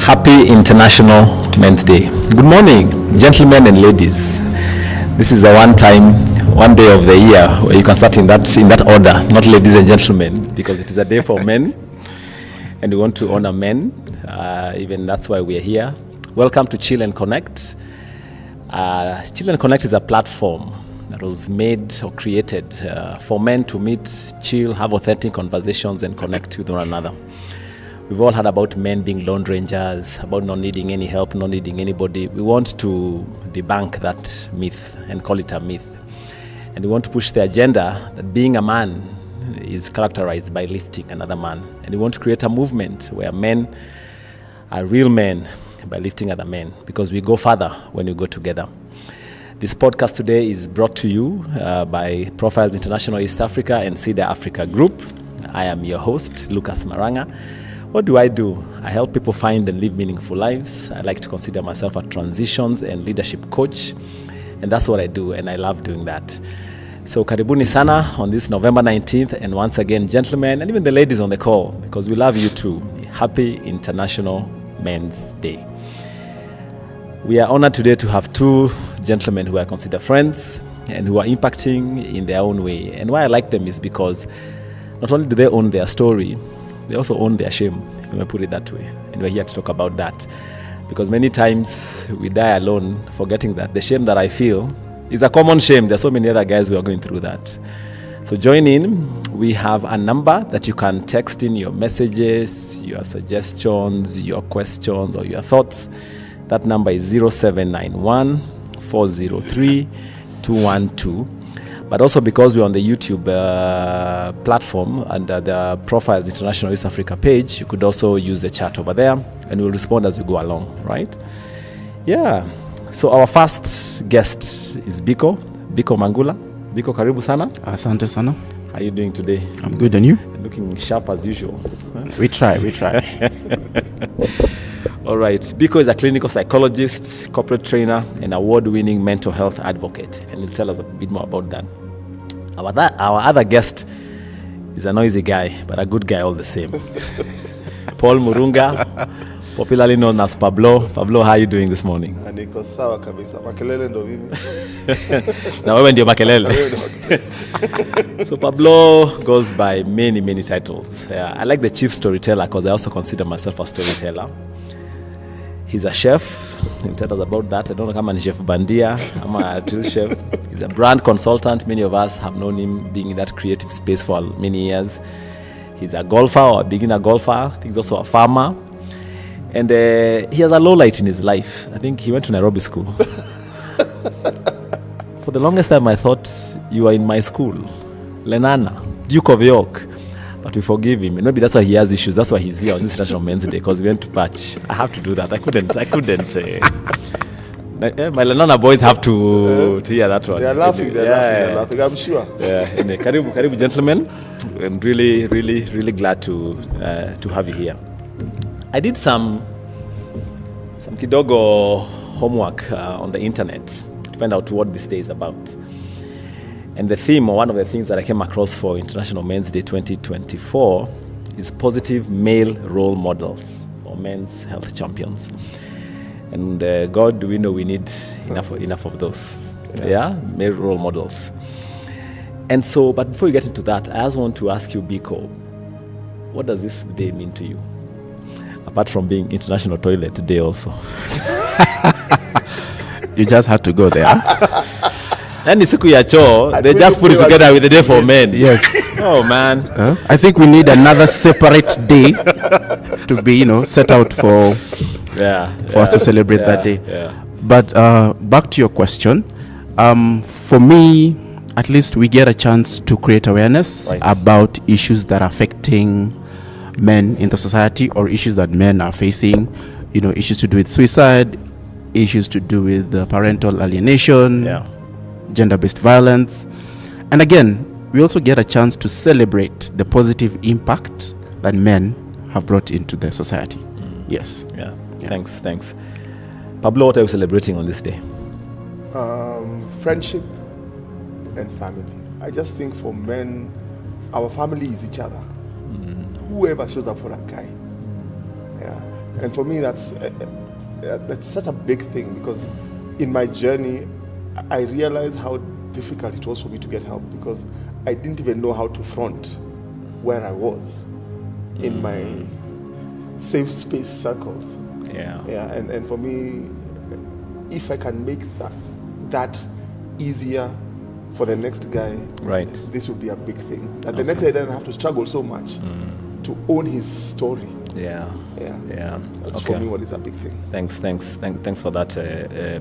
Happy International Men's Day. Good morning, gentlemen and ladies. This is the one day of the year where you can start in that order, not ladies and gentlemen, because it is a day for men, and we want to honor men. Even that's why we are here. Welcome to Chill and Connect. Chill and Connect is a platform that was made or created for men to meet, chill, have authentic conversations, and connect with one another. We've all heard about men being lone rangers, about not needing any help, not needing anybody. We want to debunk that myth and call it a myth. And we want to push the agenda that being a man is characterized by lifting another man. And we want to create a movement where men are real men by lifting other men, because we go further when we go together. This podcast today is brought to you by Profiles International East Africa and CEDA Africa Group. I am your host, Lucas Maranga. What do? I help people find and live meaningful lives. I like to consider myself a transitions and leadership coach, and that's what I do, and I love doing that. So karibuni sana on this November 19th, and once again, gentlemen, and even the ladies on the call, because we love you too. Happy International Men's Day. We are honored today to have two gentlemen who I consider friends and who are impacting in their own way. And why I like them is because not only do they own their story, they also own their shame, if I may put it that way. And we're here to talk about that. Because many times we die alone, forgetting that the shame that I feel is a common shame. There's so many other guys who are going through that. So join in. We have a number that you can text in your messages, your suggestions, your questions, or your thoughts. That number is 0791 403 212. But also, because we're on the YouTube platform under the Profiles International East Africa page, you could also use the chat over there, and we'll respond as we go along, right? Yeah. So our first guest is Biko Mangula. Biko, karibu sana. Asante sana. How are you doing today? I'm good, and you? Looking sharp as usual. We try. All right. Biko is a clinical psychologist, corporate trainer, and award-winning mental health advocate, and he'll tell us a bit more about that. Our other guest is a noisy guy, but a good guy all the same. Paul Murunga, popularly known as Pablo. Pablo, how are you doing this morning? Niko sawa kabisa. Makelele ndo mimi. Na wewe ndio makelele. So Pablo goes by many titles. I like the chief storyteller because I also consider myself a storyteller. He's a chef. He'll tell us about that. I don't know if I'm a chef bandia. I'm a real chef. He's a brand consultant. Many of us have known him being in that creative space for many years. He's a golfer or a beginner golfer. He's also a farmer. And he has a low light in his life. I think he went to Nairobi school. For the longest time, I thought you were in my school. Lenana, Duke of York. But we forgive him. Maybe that's why he has issues. That's why he's here on this International Men's Day, because we went to patch. I have to do that. I couldn't. My Lenana boys have to hear that one. They're laughing. I'm sure. Yeah. Karibu, gentlemen. I'm really glad to have you here. I did some kidogo homework on the internet to find out what this day is about. And the theme, or one of the themes that I came across for International Men's Day 2024 is positive male role models or men's health champions. And God, do we know we need enough of those? Yeah, male role models. And so, but before we get into that, I just want to ask you, Biko, what does this day mean to you? Apart from being International Toilet Day also. You just had to go there. And siku ya choo, they just put it together with the day for men. Yes. Oh man. I think we need another separate day to be, set out for us to celebrate that day. Yeah. But back to your question, for me, at least we get a chance to create awareness about issues that are affecting men in the society, or issues that men are facing, issues to do with suicide, issues to do with parental alienation, gender-based violence. And again, we also get a chance to celebrate the positive impact that men have brought into the society. Yes. Yeah. Thanks. Pablo, what are you celebrating on this day? Friendship and family. I just think for men, our family is each other. Whoever shows up for that guy. Yeah. And for me, that's such a big thing, because in my journey, I realized how difficult it was for me to get help, because I didn't even know how to front where I was in my safe space circles. Yeah. Yeah, and for me, if I can make that easier for the next guy, Right. this would be a big thing. And the next guy doesn't have to struggle so much to own his story. Yeah. Yeah. Yeah. That's Okay. for me what is a big thing. Thanks for that,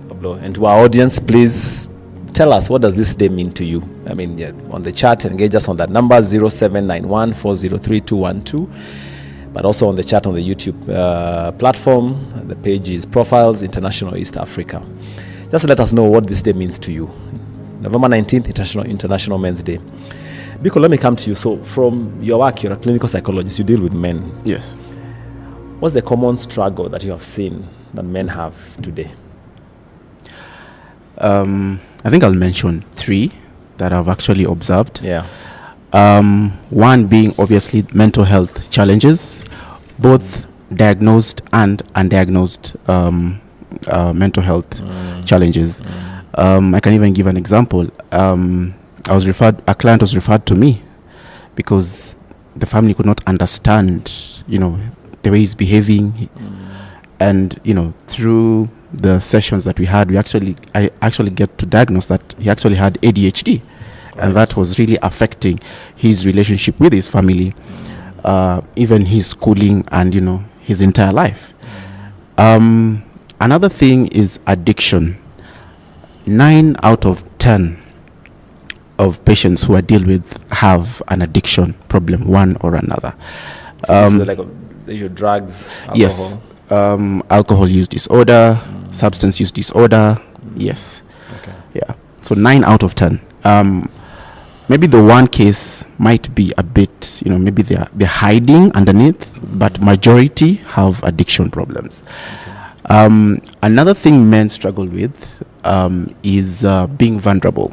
Pablo. And to our audience, please tell us, what does this day mean to you? I mean, yeah, on the chat, engage us on that number 0791403212, but also on the chat on the YouTube platform. The page is Profiles International East Africa. Just let us know what this day means to you. November 19th, International Men's Day. Biko, let me come to you. So from your work, you're a clinical psychologist, you deal with men. Yes. What's the common struggle that you have seen that men have today? I think I'll mention 3 that I've actually observed. Yeah. One being obviously mental health challenges, both diagnosed and undiagnosed mental health challenges. I can even give an example. A client was referred to me because the family could not understand, the way he's behaving, and through the sessions that we had, I actually get to diagnose that he actually had ADHD, and that was really affecting his relationship with his family, even his schooling, and his entire life. Another thing is addiction. 9 out of 10 of patients who I deal with have an addiction problem, one or another. So this is like your drugs, alcohol? Yes. Alcohol use disorder, substance use disorder. Yes. Okay. Yeah. So 9 out of 10. Maybe the one case might be a bit, maybe they're hiding underneath, but majority have addiction problems. Okay. Another thing men struggle with is being vulnerable,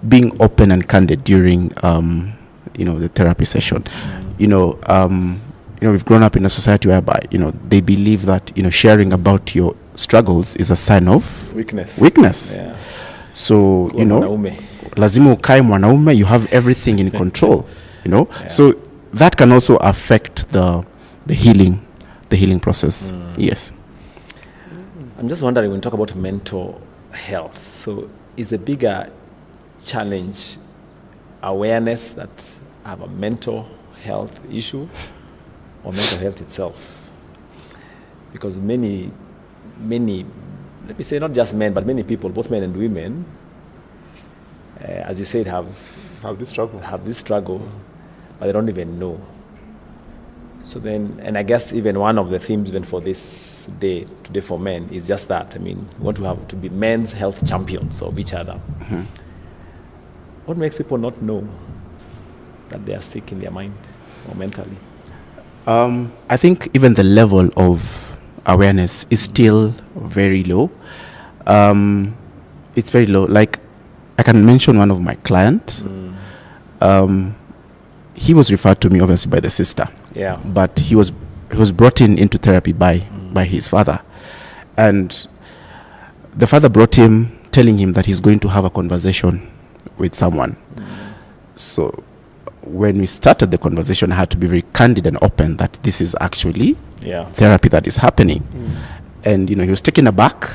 being open and candid during, the therapy session. We've grown up in a society whereby, they believe that, sharing about your struggles is a sign of weakness. Yeah. So, lazima ukae mwanaume, you have everything in control, Yeah. So that can also affect the healing process. Yes. I'm just wondering, when we talk about mental health, so is a bigger challenge awareness that I have a mental health issue, or mental health itself? Because many, let me say not just men, but many people, both men and women, as you said, have this struggle, but they don't even know. So then, and I guess even one of the themes even for this day today for men is just that. I mean, we want to be men's health champions of each other. Mm-hmm. What makes people not know that they are sick in their mind or mentally? I think even the level of awareness is still very low. It's very low. Like, I can mention one of my clients. He was referred to me obviously by the sister. Yeah. But he was brought into therapy by his father, and the father brought him, telling him that he's going to have a conversation with someone. So when we started the conversation, I had to be very candid and open that this is actually therapy that is happening. And he was taken aback.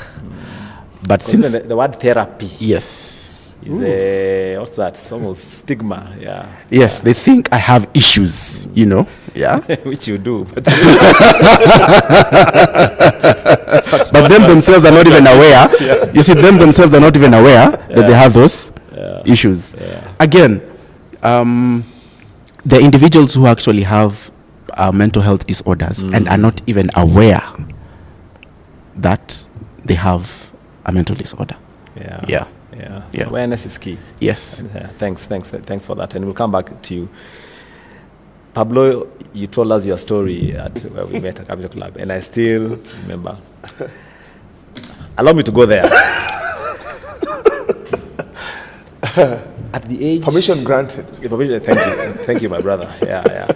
But since the word therapy, yes, is what's that? It's almost stigma. Yeah. Yes, they think I have issues. Yeah. Which you do. But them themselves are not even aware. Yeah. You see, them themselves are not even aware that they have those issues. Yeah. Again, the individuals who actually have mental health disorders and are not even aware that they have a mental disorder. Yeah. So awareness is key. Yes. Thanks for that. And we'll come back to you. Pablo, you told us your story at where we met at Capital Club, and I still remember. Allow me to go there. At the age... Permission granted. Thank you, my brother. Yeah.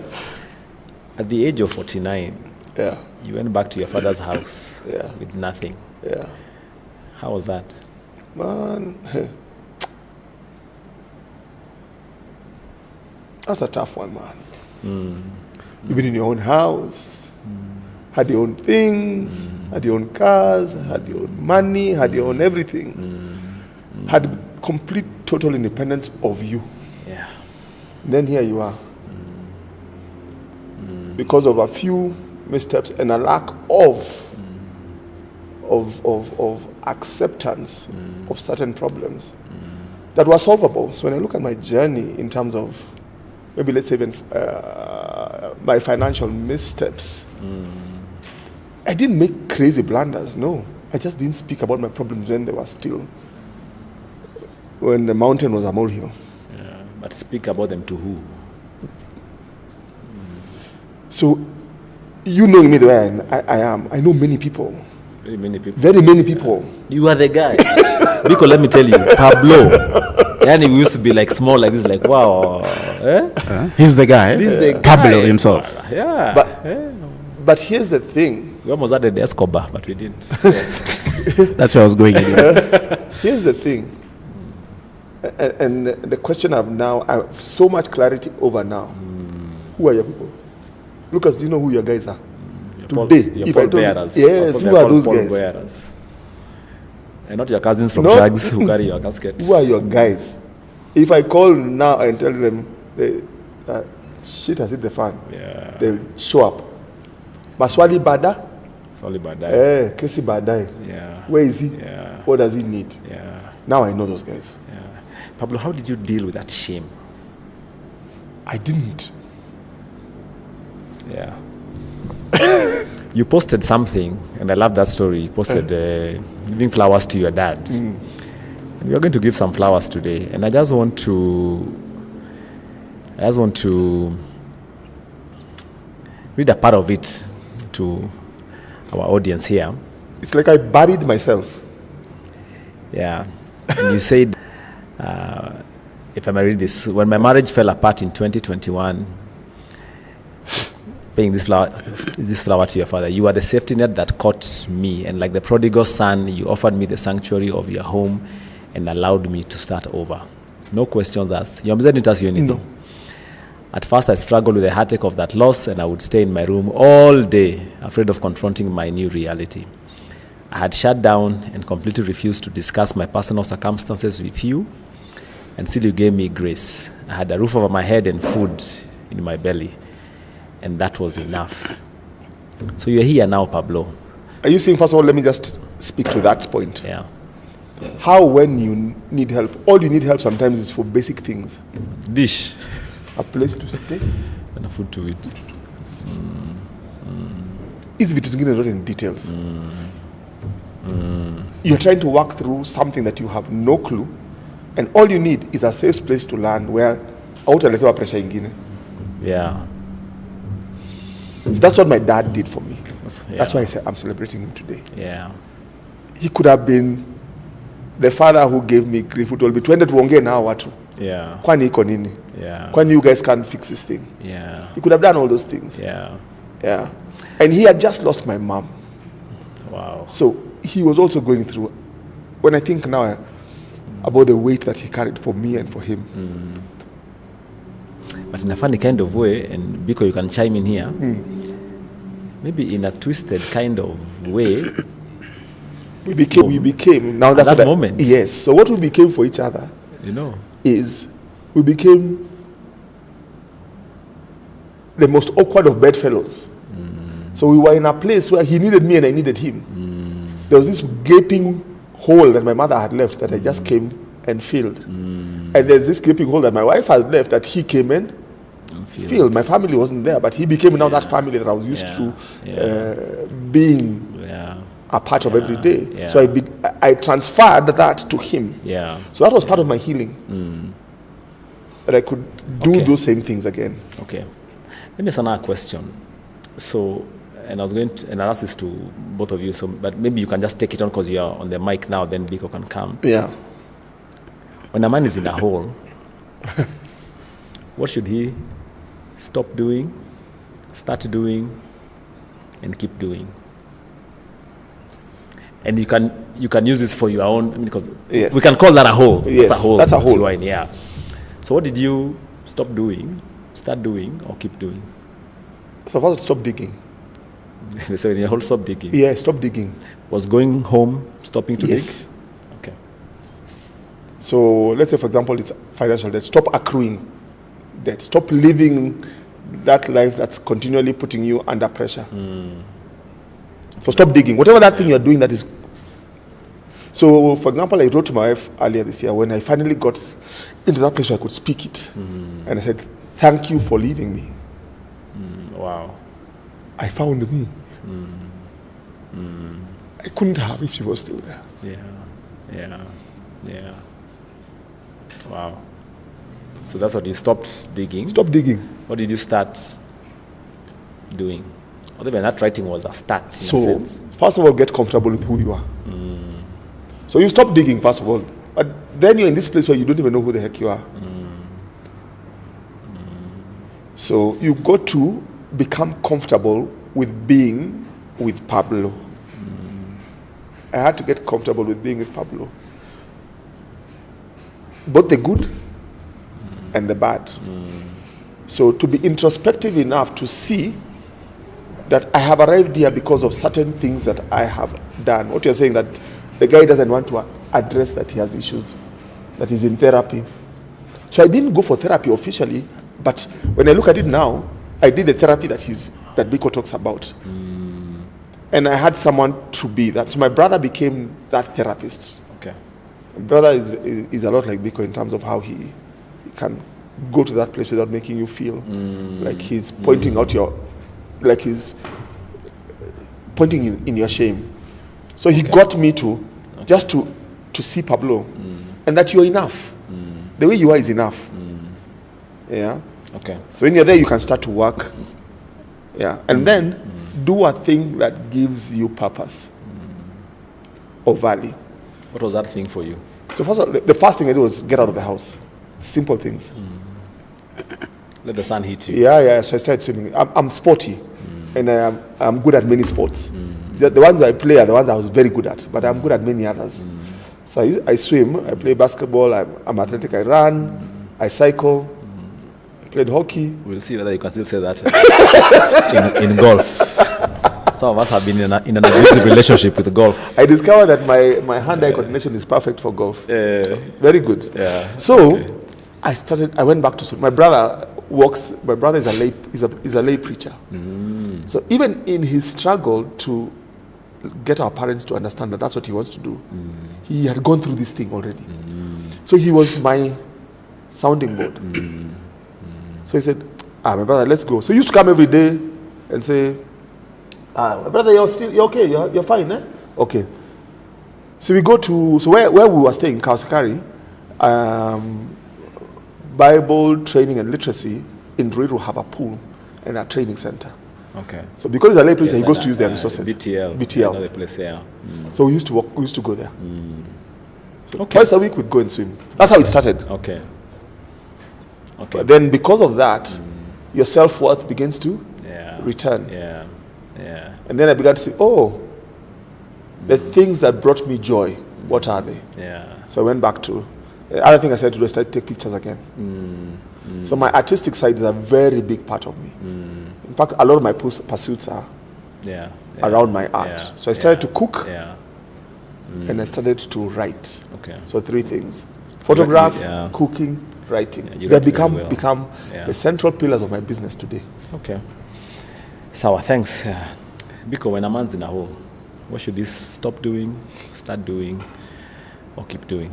At the age of 49, You went back to your father's house Yeah. with nothing. Yeah. How was that? Man, that's a tough one, man. You've been in your own house, had your own things, had your own cars, had your own money, had your own everything. Had complete, total independence of you. Yeah. Then here you are. Because of a few missteps and a lack of acceptance of certain problems that were solvable. So when I look at my journey in terms of maybe let's say even my financial missteps, I didn't make crazy blunders, no. I just didn't speak about my problems when they were still, when the mountain was a molehill. Yeah. But speak about them to who? So, you knowing me the way I am, I know many people. Very many people. Very many people. You are the guy. Because let me tell you, Pablo. Yani we used to be like small like this, like wow. He's the guy. This is the Pablo guy. himself. Yeah. But here's the thing. We almost added the Escobar, but we didn't. That's where I was going. Here's the thing. And the question I have so much clarity over now. Who are your people? Lucas, do you know who your guys are? Today, if I told you, yes, who are those guys? Bearers. And not your cousins from No. Shags who carry your casket. Who are your guys? If I call now and tell them shit has hit the fan, Yeah. they'll show up. Maswali Bada, Sorry about that. Kesi Badai. Yeah. Where is he? Yeah. What does he need? Yeah. Now I know those guys. Yeah. Pablo, how did you deal with that shame? I didn't. Yeah. You posted something, and I love that story. You posted giving flowers to your dad. And we are going to give some flowers today. And I just want to read a part of it to our audience here. It's like I buried myself. Yeah. And you said, if I may read this, when my marriage fell apart in 2021, paying this flower to your father, you are the safety net that caught me, and like the prodigal son, you offered me the sanctuary of your home and allowed me to start over. No questions asked. Your mother didn't ask you anything. No. At first, I struggled with the heartache of that loss, and I would stay in my room all day, afraid of confronting my new reality. I had shut down and completely refused to discuss my personal circumstances with you, and still you gave me grace. I had a roof over my head and food in my belly, and that was enough. So you're here now, Pablo. Are you saying, first of all, let me just speak to that point. Yeah. How, when you need help, all you need help sometimes is for basic things. Dish A place to stay. and a food to eat. Easy to get not in details. You're trying to work through something that you have no clue, and all you need is a safe place to land where hautaletewa pressure ingine. Yeah. So that's what my dad did for me. Yeah. That's why I say I'm celebrating him today. Yeah. He could have been the father who gave me grief, who told me twende tuongee nao watu. Yeah. Kwani iko nini? Yeah. Kwani you guys can't fix this thing? Yeah. He could have done all those things. Yeah. Yeah. And he had just lost my mom. Wow. So he was also going through, when I think now about the weight that he carried for me and for him. But in a funny kind of way, and Biko, you can chime in here, maybe in a twisted kind of way, We became, now that's that what moment. Yes. So what we became for each other you know. is we became the most awkward of bedfellows. So we were in a place where he needed me and I needed him. There was this gaping hole that my mother had left that I just came and filled. And there's this gaping hole that my wife had left that he came in, filled. My family wasn't there, but he became now that family that I was used to being Yeah. a part of every day. Yeah. So I transferred that to him. Yeah. So that was part of my healing. That I could do Okay. those same things again. Okay. Let me ask another question. So, and I was going to, and I'll ask this to both of you, so, but maybe you can just take it on because you're on the mic now, then Biko can come. Yeah. When a man is in a hole, what should he stop doing, start doing, and keep doing. And you can use this for your own, because Yes. we can call that a hole. Yes, that's a hole. Yeah. So what did you stop doing, start doing, or keep doing? So first, stop digging. So in your whole stop digging. Yeah, stop digging. Was going home stopping to Yes. dig? Okay. So let's say, for example, it's financial debt. Stop accruing debt. Stop living that life that's continually putting you under pressure. So stop digging. Whatever that thing you're doing that is. So, for example, I wrote to my wife earlier this year when I finally got into that place where I could speak it. And I said, thank you for leaving me. Wow. I found me. I couldn't have if she was still there. Yeah. Wow. So that's what you stopped digging. Stop digging. What did you start doing? Or even that writing was a start in a So, sense. first of all, get comfortable with who you are. So you stop digging, first of all. But then you're in this place where you don't even know who the heck you are. So you got to become comfortable with being with Pablo. I had to get comfortable with being with Pablo. Both the good and the bad. So to be introspective enough to see that I have arrived here because of certain things that I have done. What you're saying, that the guy doesn't want to address that he has issues, that he's in therapy. So I didn't go for therapy officially, but when I look at it now, I did the therapy that Biko talks about. And I had someone to be that. So my brother became that therapist. Okay. My brother is a lot like Biko in terms of how he can go to that place without making you feel like he's pointing out like he's pointing in your shame. So he got me to just to see Pablo and that you're enough. The way you are is enough. Yeah. Okay. So when you're there, you can start to work. Yeah. And then do a thing that gives you purpose or value. What was that thing for you? So first of all, the first thing I did was get out of the house. Simple things. Let the sun hit you. Yeah. So I started swimming. I'm sporty, and I'm good at many sports. The ones I play are the ones I was very good at, but I'm good at many others. So I swim, I play basketball, I'm athletic, I run, I cycle, I played hockey. We'll see whether you can still say that in golf. Some of us have been in an abusive relationship with golf. I discovered that my hand-eye coordination is perfect for golf. Very good. Yeah. So I went back to swim. My brother is a lay preacher. So even in his struggle to get our parents to understand that that's what he wants to do, he had gone through this thing already. So he was my sounding board. So he said, my brother, let's go. So he used to come every day and say, my brother, you're okay, you're fine, eh? Okay. So we go to, where we were staying, Kausikari, Bible training and literacy in Ruiru have a pool and a training center. Okay. So because he's a lay preacher, he goes to use their resources. BTL. Another place, yeah. So we used to go there. So twice a week we'd go and swim. That's how it started. Okay. But then because of that, your self-worth begins to return. Yeah. And then I began to say, the things that brought me joy, what are they? Yeah. So I went back to, the other thing I said to do is to take pictures again. So my artistic side is a very big part of me. In fact, a lot of my pursuits are around my art. So I started to cook and I started to write. Okay. So 3 things: photograph, cooking, writing. They become the central pillars of my business today. Okay. Sawa, thanks. Biko, when a man's in a hole, what should he stop doing, start doing, or keep doing?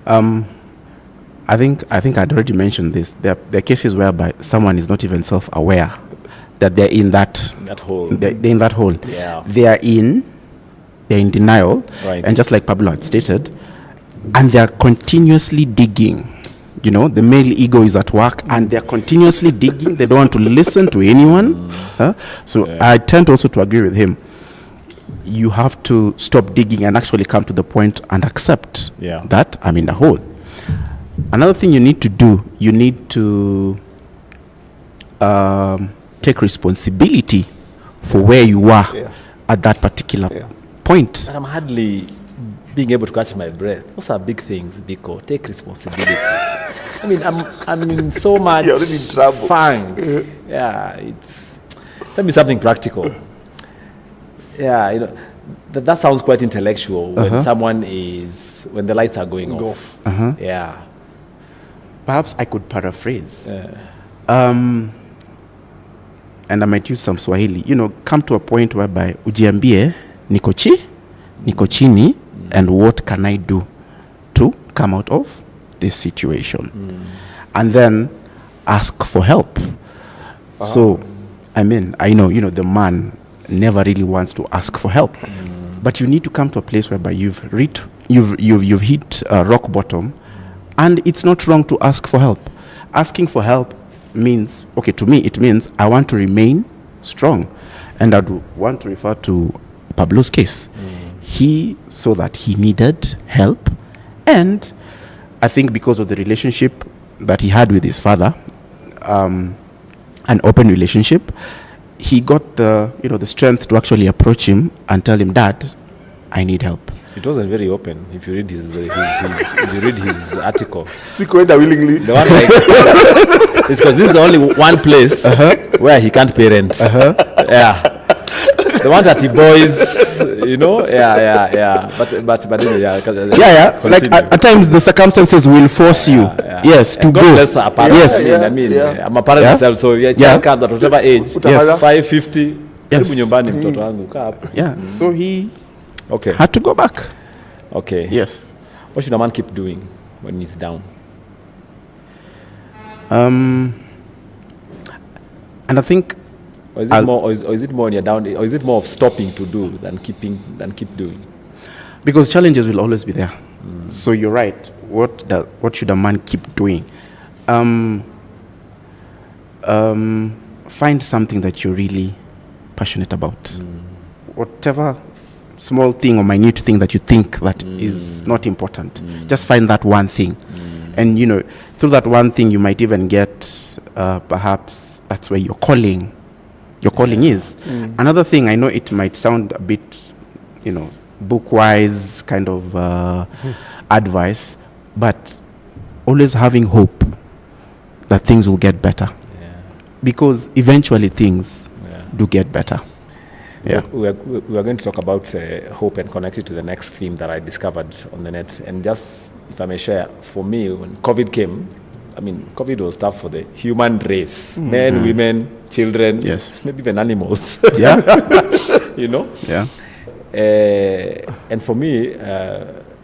I think I'd already mentioned this. There are cases whereby someone is not even self-aware that they're in that hole. They're in that hole. Yeah. They're in denial. Right. And just like Pablo had stated, and they're continuously digging. You know, the male ego is at work and they're continuously digging. They don't want to listen to anyone. So I tend also to agree with him. You have to stop digging and actually come to the point and accept that I'm in a hole. Another thing you need to do, you need to take responsibility for where you are Yeah. at that particular Yeah. point. And I'm hardly being able to catch my breath. Those are big things, Biko. Take responsibility. I mean, I'm in so much You're already in trouble. funk. Yeah, tell me something practical. Yeah, you know, that sounds quite intellectual when when the lights are going off. Yeah. Perhaps I could paraphrase. And I might use some Swahili. You know, come to a point whereby ujiambie niko chini, and what can I do to come out of this situation? And then ask for help. So, I mean, I know, you know, the man never really wants to ask for help, but you need to come to a place whereby you've hit rock bottom, and it's not wrong to ask for help. Asking for help means, okay, to me, it means I want to remain strong, and I'd want to refer to Pablo's case. He saw that he needed help, and I think because of the relationship that he had with his father, an open relationship, he got the strength to actually approach him and tell him, "Dad, I need help." It wasn't very open. If you read his article, Sikuenda willingly. the one like it's because this is the only one place where he can't pay rent. Yeah, the one that he boys, you know. Yeah. But anyway, Yeah. Like at times the circumstances will force you, yes, to God go. bless our parents. Yes. I mean, Yeah. I'm a parent Yeah. myself, so yeah, Yeah. child at whatever age, Yes. 550. Yes. Karibu nyumbani mtoto wangu, kaa hapo. Yeah. So he Okay. had to go back. Okay. Yes. What should a man keep doing when he's down? And I think Or is it more? Or is it more when you're down? Or is it more of stopping to do than keep doing? because challenges will always be there. So you're right. What should a man keep doing? Find something that you're really passionate about. Whatever small thing or minute thing that you think that is not important, just find that one thing. And you know, through that one thing, you might even get perhaps that's where your calling is. Another thing, I know it might sound a bit, you know, book-wise kind of advice, but always having hope that things will get better, because eventually things do get better. Yeah. We are going to talk about hope and connect it to the next theme that I discovered on the net. And just, if I may share, for me, when COVID came, I mean, COVID was tough for the human race. Men, women, children, Yes. maybe even animals. Yeah. You know? Yeah. And for me,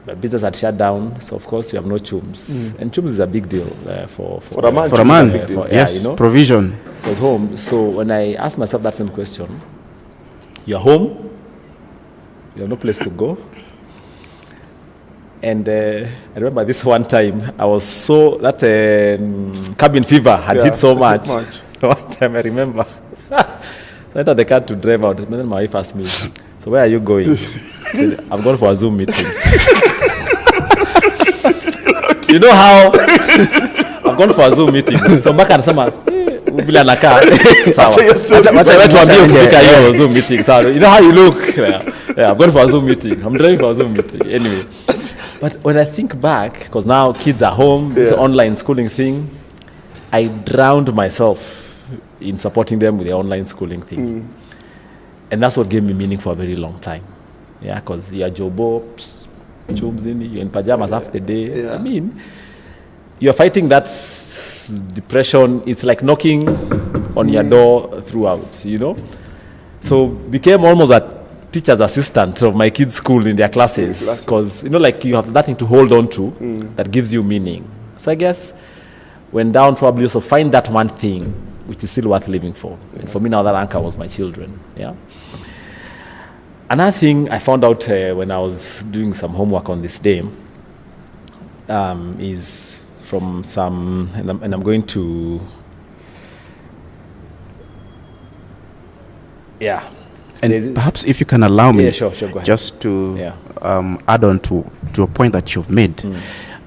my business had shut down, so of course you have no chums. And chums is a big deal for a man. For a man, Big deal. yes, you know? provision. So I was home. So when I asked myself that same question, you're home, you have no place to go. And I remember this one time, I was that cabin fever had hit so much. One time I remember, so I entered the car to drive out, and then my wife asked me, "So where are you going?" I said, "I'm going for a Zoom meeting." You know how I've gone for a Zoom meeting. So mpaka anasema vile anakaa sawa. Wacha wetu ambie ukifika hiyo Zoom meeting sawa. You know how you look. Yeah, I've gone for a Zoom meeting. I'm driving for a Zoom meeting. Anyway. But when I think back, because now kids are home, this online schooling thing, I drowned myself in supporting them with the online schooling thing. And that's what gave me meaning for a very long time. Yeah, because you're jobo, you're in pajamas half the day. Yeah. I mean, you're fighting that depression. It's like knocking on your door throughout, you know. So became almost a teacher's assistant of my kids' school in their classes, because you know, like you have nothing to hold on to that gives you meaning. So I guess when down, probably also find that one thing which is still worth living for. And for me now, that anchor was my children. Yeah. Another thing I found out when I was doing some homework on this day is from some, and I'm going to, yeah. And perhaps if you can allow me, Yeah, sure, go ahead. just to Yeah. add on to a point that you've made.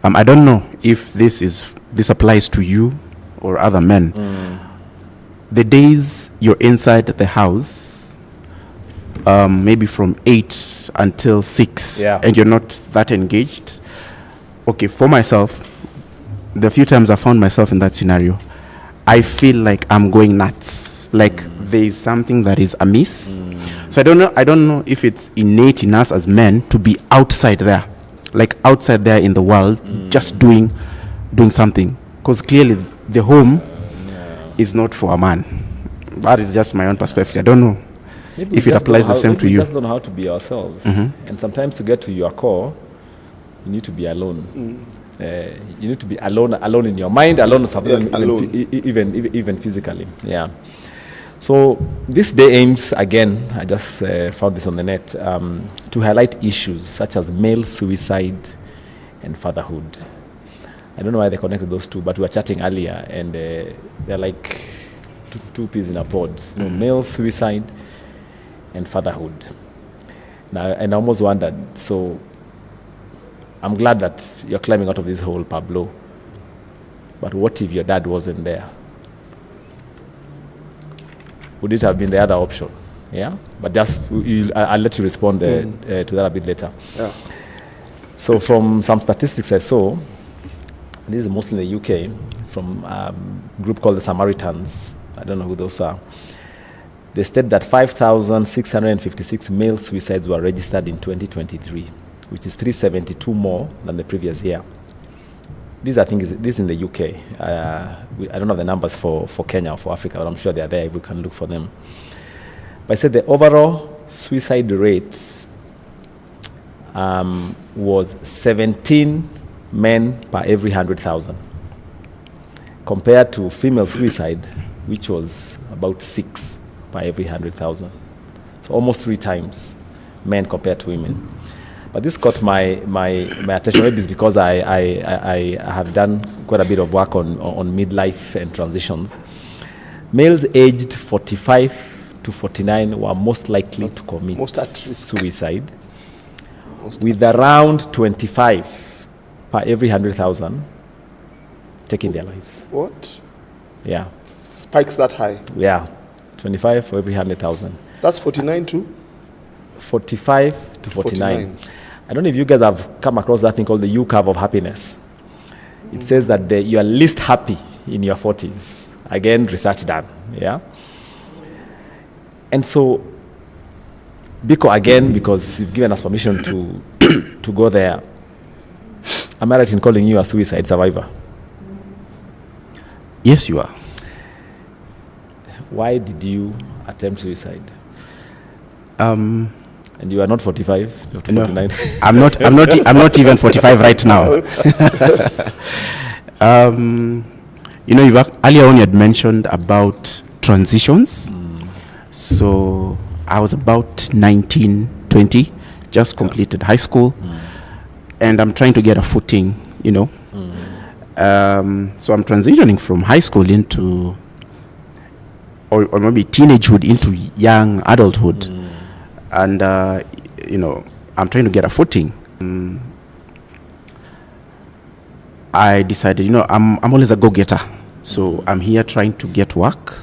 I don't know if this applies to you or other men, the days you're inside the house, maybe from 8 until 6, Yeah. and you're not that engaged. Okay, for myself, the few times I found myself in that scenario, I feel like I'm going nuts. Like there is something that is amiss. So I don't know if it's innate in us as men to be outside there, like outside there in the world, just doing something. Because clearly the home is not for a man. That is just my own perspective. I don't know Maybe if we it just applies don't know the how- same maybe to we you. just don't know how to be ourselves. And sometimes to get to your core, you need to be alone. You need to be alone in your mind, alone, sometimes Yeah, alone. even physically. Yeah. So this day aims, again, I just found this on the net, to highlight issues such as male suicide and fatherhood. I don't know why they connected those two, but we were chatting earlier, and they're like two peas in a pod. You know, male suicide and fatherhood. Now, and I almost wondered, so I'm glad that you're climbing out of this hole, Pablo. But what if your dad wasn't there? Would it have been the other option? Yeah? But just, I'll let you respond to that a bit later. Yeah. So from some statistics I saw, this is mostly in the UK, from a group called the Samaritans. I don't know who those are. They state that 5,656 male suicides were registered in 2023, which is 372 more than the previous year. This, I think, this is in the UK. I don't know the numbers for Kenya or for Africa, but I'm sure they are there if we can look for them. But I said the overall suicide rate was 17 men per every 100,000, compared to female suicide, which was about 6 per every 100,000. So almost 3 times men compared to women. But this caught my attention. Maybe it's because I have done quite a bit of work on midlife and transitions. Males aged 45 to 49 were most likely to commit Most at risk. suicide, with around 25 per every 100,000 taking their lives. What? Yeah, Spikes that high. yeah, 25 for every 100,000. That's 49 too? 45 to 49. 49. I don't know if you guys have come across that thing called the U curve of happiness. It says that you are least happy in your 40s. Again, research done. Yeah. And so, Biko, again, because you've given us permission to go there, am I right in calling you a suicide survivor? Yes, you are. Why did you attempt suicide? And you are not 45, not No, 49. I'm not even 45 right now. You know, earlier on you had mentioned about transitions. So I was about 19, 20, just completed high school, and I'm trying to get a footing, you know. So I'm transitioning from high school into, or maybe teenagehood into young adulthood. And, you know, I'm trying to get a footing. I decided, you know, I'm always a go-getter. So I'm here trying to get work.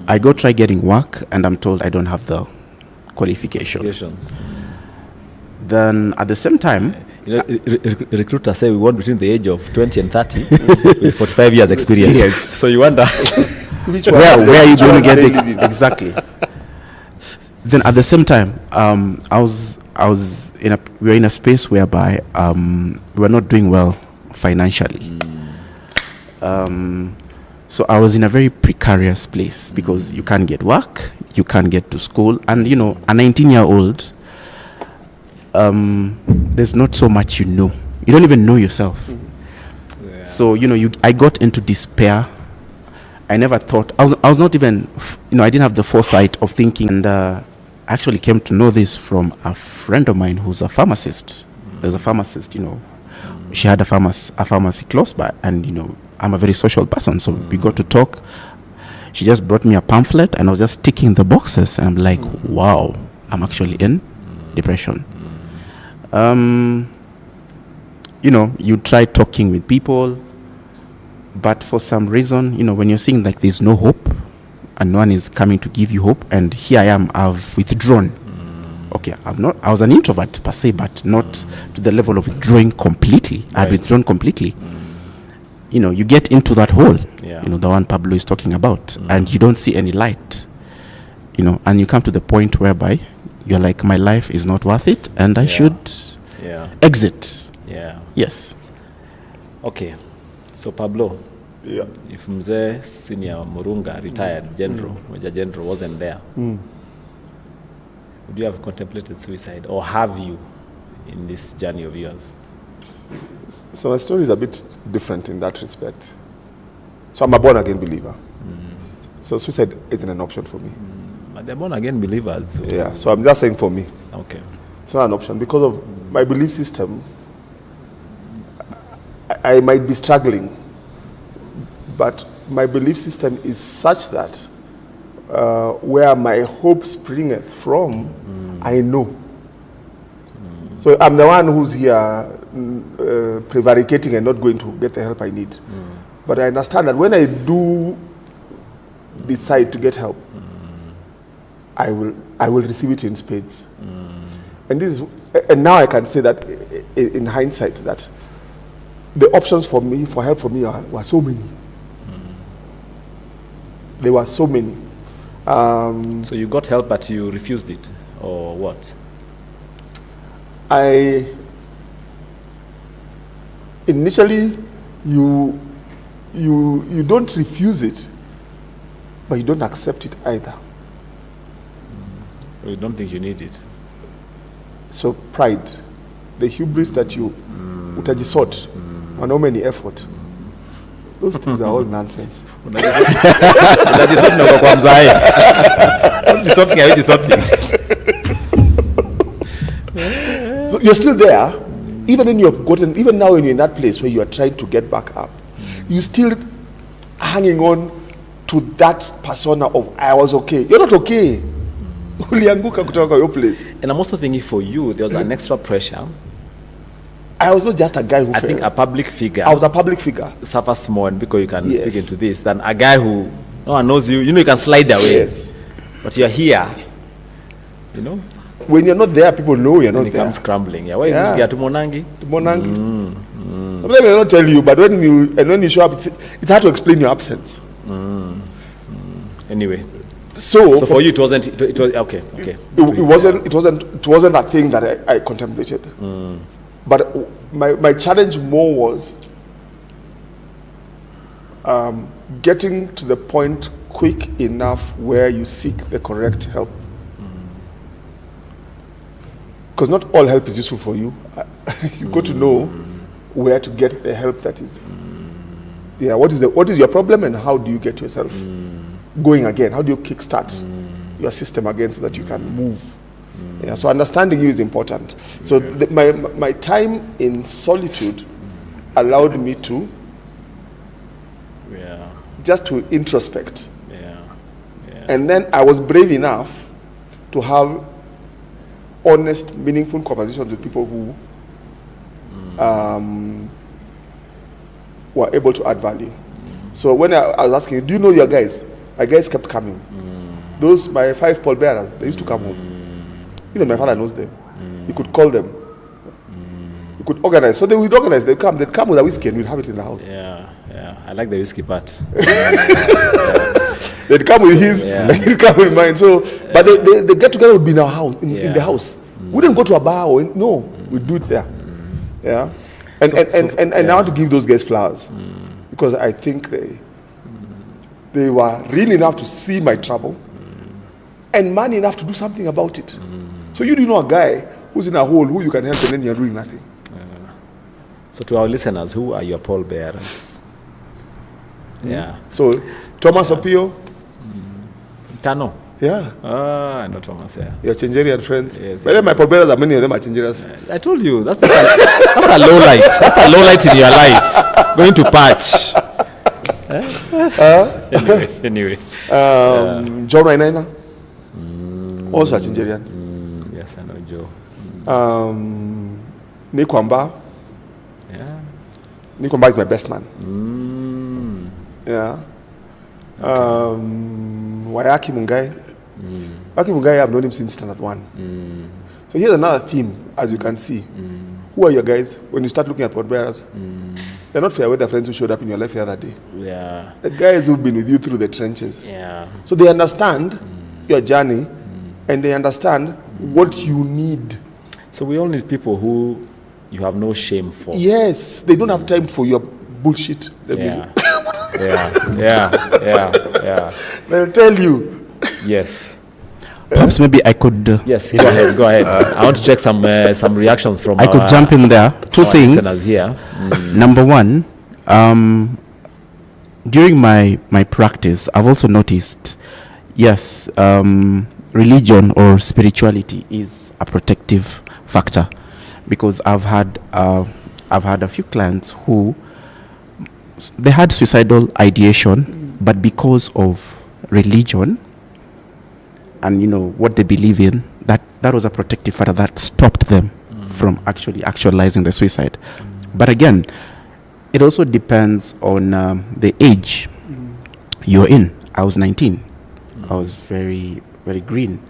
I go try getting work, and I'm told I don't have the qualification. Qualifications. Then at the same time, You know, recruiters say we want between the age of 20 and 30 with 45 years experience. Yes. So you wonder. Which one? where are you Which going to one get they the need? exactly? Then at the same time, I was we were in a space whereby we were not doing well financially. So I was in a very precarious place because you can't get work, you can't get to school, and you know, a 19-year-old, there's not so much you know. You don't even know yourself. So you know, I got into despair. I never thought I was not even, you know, I didn't have the foresight of thinking, and I actually came to know this from a friend of mine who's a pharmacist. There's a pharmacist, you know. She had a pharmacy close by, and you know, I'm a very social person, so we got to talk. She just brought me a pamphlet, and I was just ticking the boxes, and I'm like, wow, I'm actually in depression. You know, you try talking with people, But for some reason, when you're seeing like there's no hope and no one is coming to give you hope, and here I am, I've withdrawn. Okay, I was an introvert per se, but not to the level of withdrawing completely. I had withdrawn completely. You get into that hole, the one Pablo is talking about, and you don't see any light, and you come to the point whereby you're like, my life is not worth it, and I should exit. Yeah. Yes. Okay. So Pablo, if Mzee Senior Murunga, retired general, Major General, wasn't there, would you have contemplated suicide, or have you in this journey of yours? So my story is a bit different in that respect. So I'm a born-again believer. So suicide isn't an option for me. But they're born-again believers. Yeah, so I'm just saying for me. Okay. It's not an option because of my belief system. I might be struggling, but my belief system is such that where my hope springeth from, I know. So I'm the one who's here prevaricating and not going to get the help I need. But I understand that when I do decide to get help, I will receive it in spades. And now I can say that in hindsight that the options for help for me were so many. There were so many. So you got help, but you refused it, or what? Initially, you don't refuse it, but you don't accept it either. You don't think you need it. So pride, the hubris that you utajisort, wanaume ni effort. Those things are all nonsense. Unajisort na kwa mzae. Unajisort ya unajisort. So you're still there, even now when you're in that place where you are trying to get back up, you're still hanging on to that persona of I was okay. You're not okay. Ulianguka kutoka kwa your place. And I'm also thinking for you, there was an extra pressure. I was not just a guy who I think a public figure. I was a public figure. Suffers more, and because you can speak into this, than a guy who no one knows you. You can slide away. Yes. But you're here. When you're not there, people know you're not there. It comes crumbling. Yeah. Why is this guy to Monangi? Sometimes they don't tell you, but when you show up, it's hard to explain your absence. Anyway. So for you, it wasn't. It was okay. It wasn't a thing that I contemplated. But my challenge more was getting to the point quick enough where you seek the correct help. Because not all help is useful for you. You got to know where to get the help that is. What is your problem, and how do you get yourself going again? How do you kickstart your system again so that you can move? Yeah, so understanding you is important. So my time in solitude allowed me to just to introspect. And then I was brave enough to have honest, meaningful conversations with people who were able to add value. So when I was asking, do you know your guys? My guys kept coming. Those, my 5 pallbearers, they used to come home. Even my father knows them. He could call them. He could organize. So they would organize. They'd come with a whiskey and we'd have it in the house. Yeah. I like the whiskey part. They'd come with his, he'd come with mine. So, but the get together would be in our house, in the house. We wouldn't go to a bar we'd do it there. Yeah. And I want to give those guys flowers because I think they were real enough to see my trouble and man enough to do something about it. So you do know a guy who's in a hole who you can help and then you're doing nothing. So to our listeners, who are your pallbearers? Yeah. So Thomas Opio. Tano. Yeah. I know Thomas, yeah. Your Changerian friends. Yes, but then my pallbearers, many of them are Changerians. I told you, that's a low light. That's a low light in your life. Going to patch. Anyway. John Rainaina. Also a Changerian. Yes, I know Joe. Nikwamba. Yeah. Nikwamba is my best man. Yeah. Wayaki Mungai. Wayaki Mungai, I've known him since standard 1. So here's another theme, as you can see. Who are your guys when you start looking at word bearers? They're not fair weather friends who showed up in your life the other day. Yeah. The guys who've been with you through the trenches. Yeah. So they understand your journey and they understand what you need. So we all need people who you have no shame for. Yes, they don't have time for your bullshit. Yeah. Yeah. They'll tell you. Yes. Perhaps maybe I could. Yes, go ahead. I want to check some reactions from I could jump in there. Two our things. listeners here. Number one, during my practice, I've also noticed, yes, religion or spirituality is a protective factor, because I've had a few clients who they had suicidal ideation, but because of religion and what they believe in, that was a protective factor that stopped them from actually actualizing the suicide. But again, it also depends on the age you're in. I was 19. I was very, very green.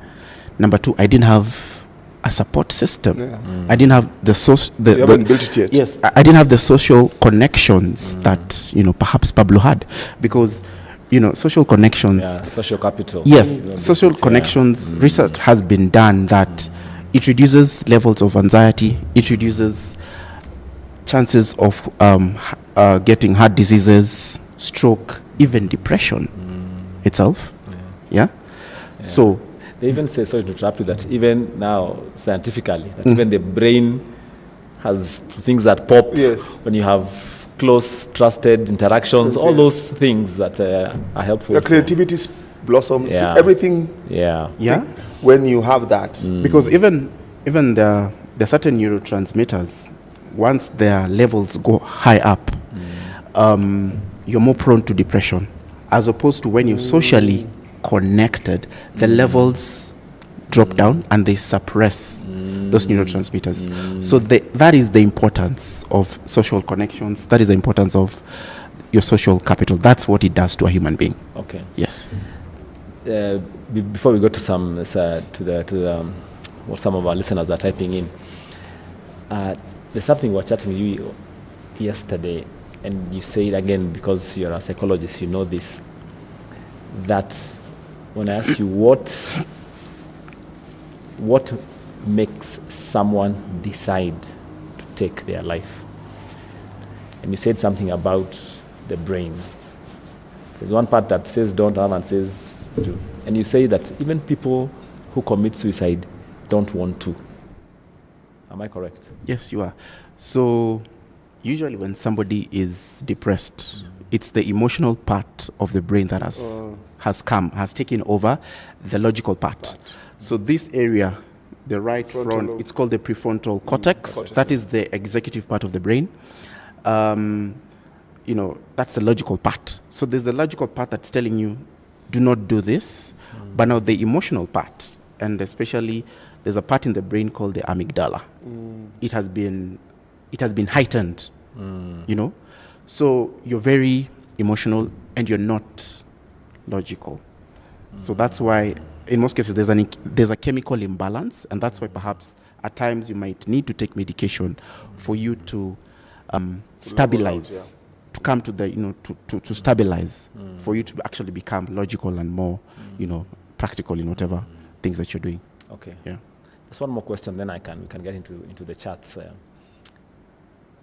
Number two, I didn't have a support system. I didn't have You haven't built it yet. Yes, I didn't have the social connections that perhaps Pablo had, because social connections. Yeah, social capital. Yes, social connections. Research has been done that it reduces levels of anxiety. It reduces chances of getting heart diseases, stroke, even depression itself. Yeah. So they even say, sorry to interrupt you, that even now scientifically, that even the brain has things that pop when you have close, trusted interactions, all those things that are helpful. Your creativity blossoms. Everything. Yeah. When you have that, because even there are certain neurotransmitters, once their levels go high up, you're more prone to depression, as opposed to when you're socially connected, the levels drop down and they suppress those neurotransmitters. So that is the importance of social connections. That is the importance of your social capital. That's what it does to a human being. Okay. Yes. Before we go to some what some of our listeners are typing in, there's something we were chatting with you yesterday, and you say it again because you're a psychologist, you know this, that when I ask you what makes someone decide to take their life, and you said something about the brain. There's one part that says don't, and says do, and you say that even people who commit suicide don't want to. Am I correct? Yes, you are. So usually when somebody is depressed, it's the emotional part of the brain that has taken over the logical part. So this area, the right front, it's called the prefrontal cortex. That is the executive part of the brain. That's the logical part. So there's the logical part that's telling you, do not do this. But now the emotional part, and especially there's a part in the brain called the amygdala. It has been heightened, So you're very emotional and you're not logical. So that's why in most cases there's a chemical imbalance, and that's why perhaps at times you might need to take medication for you to stabilize, to come to the to stabilize, for you to actually become logical and more practical in whatever things that you're doing. Okay. Yeah. There's one more question, then we can get into the chats.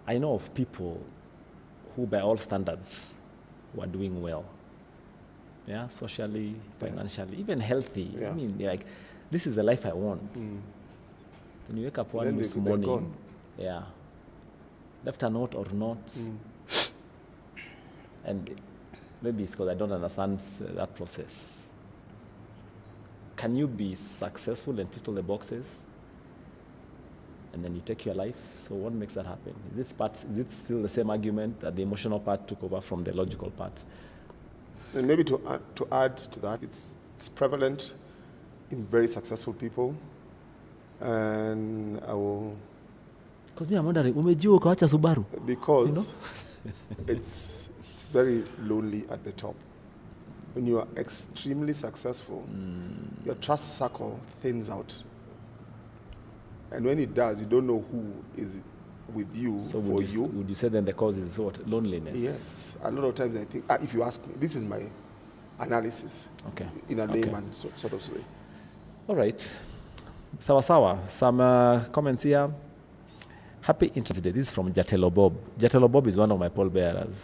I know of people who, by all standards, were doing well. Yeah, socially, financially, even healthy. Yeah. I mean, like, this is the life I want. Then you wake up one this morning, left a note or not, and maybe it's because I don't understand that process. Can you be successful and tick all the boxes, and then you take your life? So what makes that happen? Is it still the same argument that the emotional part took over from the logical part? And maybe to add to that, it's prevalent in very successful people, and I will. Because me, I'm wondering, umejua ukaacha Subaru? Because it's very lonely at the top. When you are extremely successful, your trust circle thins out. And when it does, you don't know who is with you So for you. would you say then the cause is what? Loneliness? Yes. A lot of times I think, if you ask me, this is my analysis Okay. in a Okay. layman sort of way. All right. Sawa sawa. Some comments here. Happy Interest Day. This is from Jatelo Bob. Jatelo Bob is one of my pallbearers.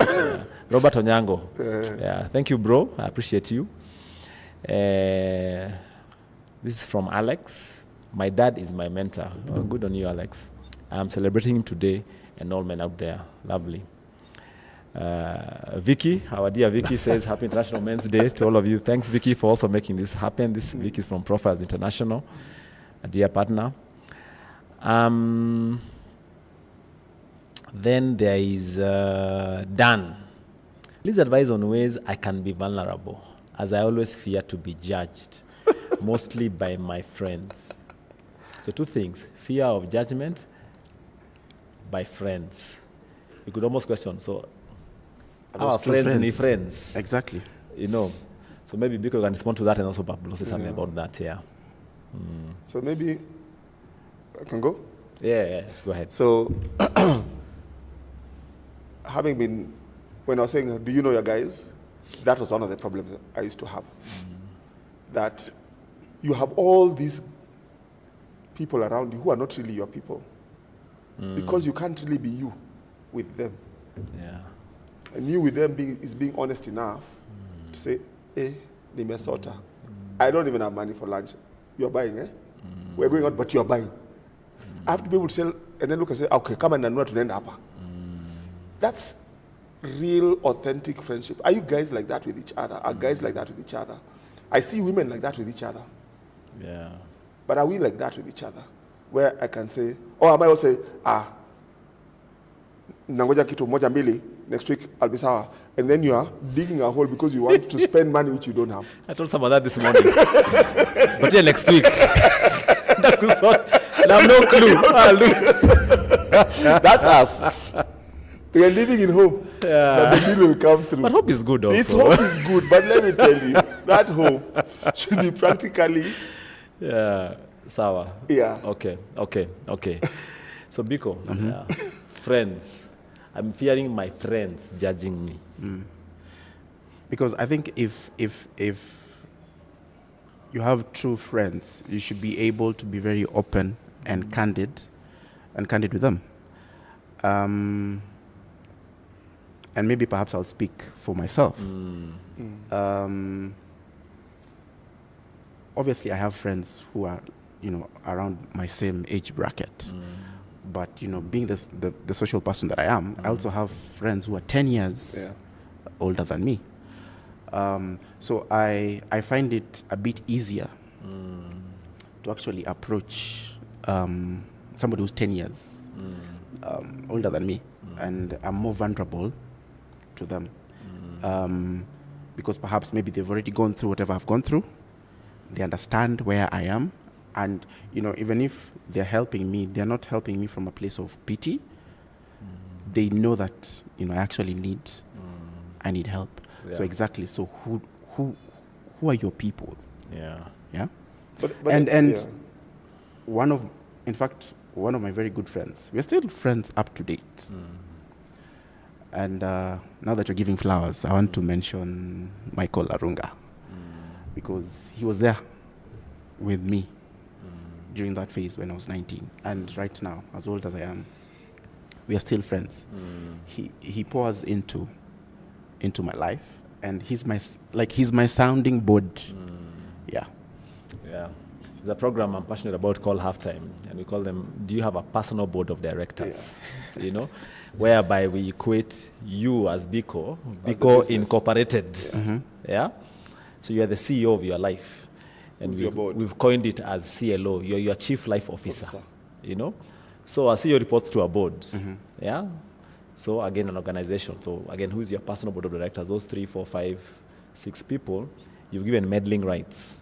Robert Onyango. Yeah. Thank you, bro. I appreciate you. This is from Alex. My dad is my mentor. Oh, good on you, Alex. I'm celebrating him today and all men out there. Lovely. Vicky, our dear Vicky says Happy International Men's Day to all of you. Thanks, Vicky, for also making this happen. This Vicky is from Profiles International, a dear partner. Then there is Dan. Please advise on ways I can be vulnerable, as I always fear to be judged, mostly by my friends. So two things, fear of judgment by friends. You could almost question, so our two friends friends. and friends, Exactly. you know. So maybe Biko can respond to that and also Pablo say something about that, yeah. So maybe I can go? Yeah, go ahead. So, when I was saying, do you know your guys? That was one of the problems I used to have. That you have all these people around you who are not really your people. Because you can't really be you with them. Yeah. And you with them being honest enough to say, nimesota. I don't even have money for lunch. You're buying, eh? We're going out, but you're buying. I have to be able to tell, and then look and say, okay, come and nanua tunaenda hapa. That's real, authentic friendship. Are you guys like that with each other? Are guys like that with each other? I see women like that with each other. Yeah. But are we like that with each other? Where I can say, or I might also say, nangoja kitu moja mbili, next week I'll be sawa. And then you are digging a hole because you want to spend money which you don't have. I told someone that this morning. But yeah, next week. That was what. I have no clue. That's us. We are living in hope that the deal will come through. But hope is good also. Its hope is good, but let me tell you, that hope should be practically. Yeah. Sawa. Yeah. Okay. So Biko, friends. I'm fearing my friends judging me. Because I think if you have true friends, you should be able to be very open and candid with them. And maybe perhaps I'll speak for myself. Obviously, I have friends who are, around my same age bracket. But, being the social person that I am, I also have friends who are 10 years older than me. So I find it a bit easier to actually approach somebody who's 10 years older than me, and I'm more vulnerable to them because perhaps maybe they've already gone through whatever I've gone through. They understand where I am, and even if they're helping me, they're not helping me from a place of pity. They know that I actually need help. Yeah. So exactly. So who are your people? Yeah. Yeah. But one of my very good friends, we're still friends up to date. And now that you're giving flowers, I want to mention Michael Arunga, because he was there with me during that phase when I was 19, and right now, as old as I am, we are still friends. He pours into my life, and he's my sounding board. Yeah. There's a program I'm passionate about called Halftime, and we call them, do you have a personal board of directors? Whereby we equate you as Biko Incorporated. Yeah. So you are the CEO of your life. And we've coined it as CLO. You're your chief life officer. So a CEO reports to a board. Yeah. So again, an organization. So again, who's your personal board of directors? Those 3, 4, 5, 6 people, you've given meddling rights,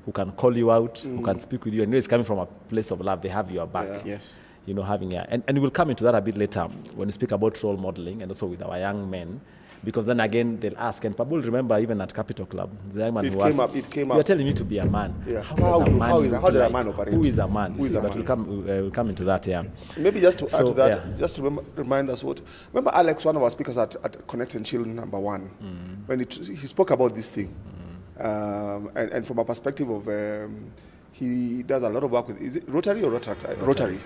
who can call you out, who can speak with you. And it's coming from a place of love. They have your back. Yes. And we'll come into that a bit later when we speak about role modeling and also with our young men. Because then again, they'll ask, and Pablo, remember, even at Capital Club, the young man It who came asked, up, it came you're up. telling me to be a man. Yeah. How does a man how does look a like? man operate? Who is a man? Who is See, a but man? we'll come into that, yeah. Maybe just to add So, to that, yeah. just to remind us remember Alex, one of our speakers at Connect and Chill #1, when he spoke about this thing. And from a perspective of, he does a lot of work with, is it Rotary or Rotary? Rotary.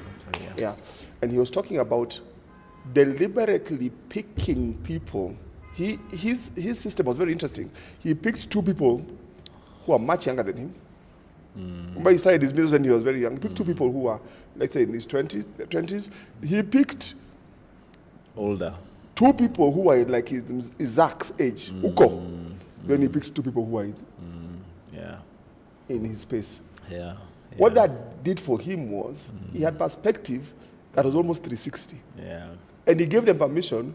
Yeah. And he was talking about deliberately picking people. His system was very interesting. He picked 2 people who are much younger than him. Remember, he started his business when he was very young. He picked 2 people who are, let's say, in his 20s. He picked Older. 2 people who are like his Zach's age, Uko. Then he picked 2 people who are Yeah. in his space. Yeah. What that did for him was he had perspective that was almost 360. Yeah. And he gave them permission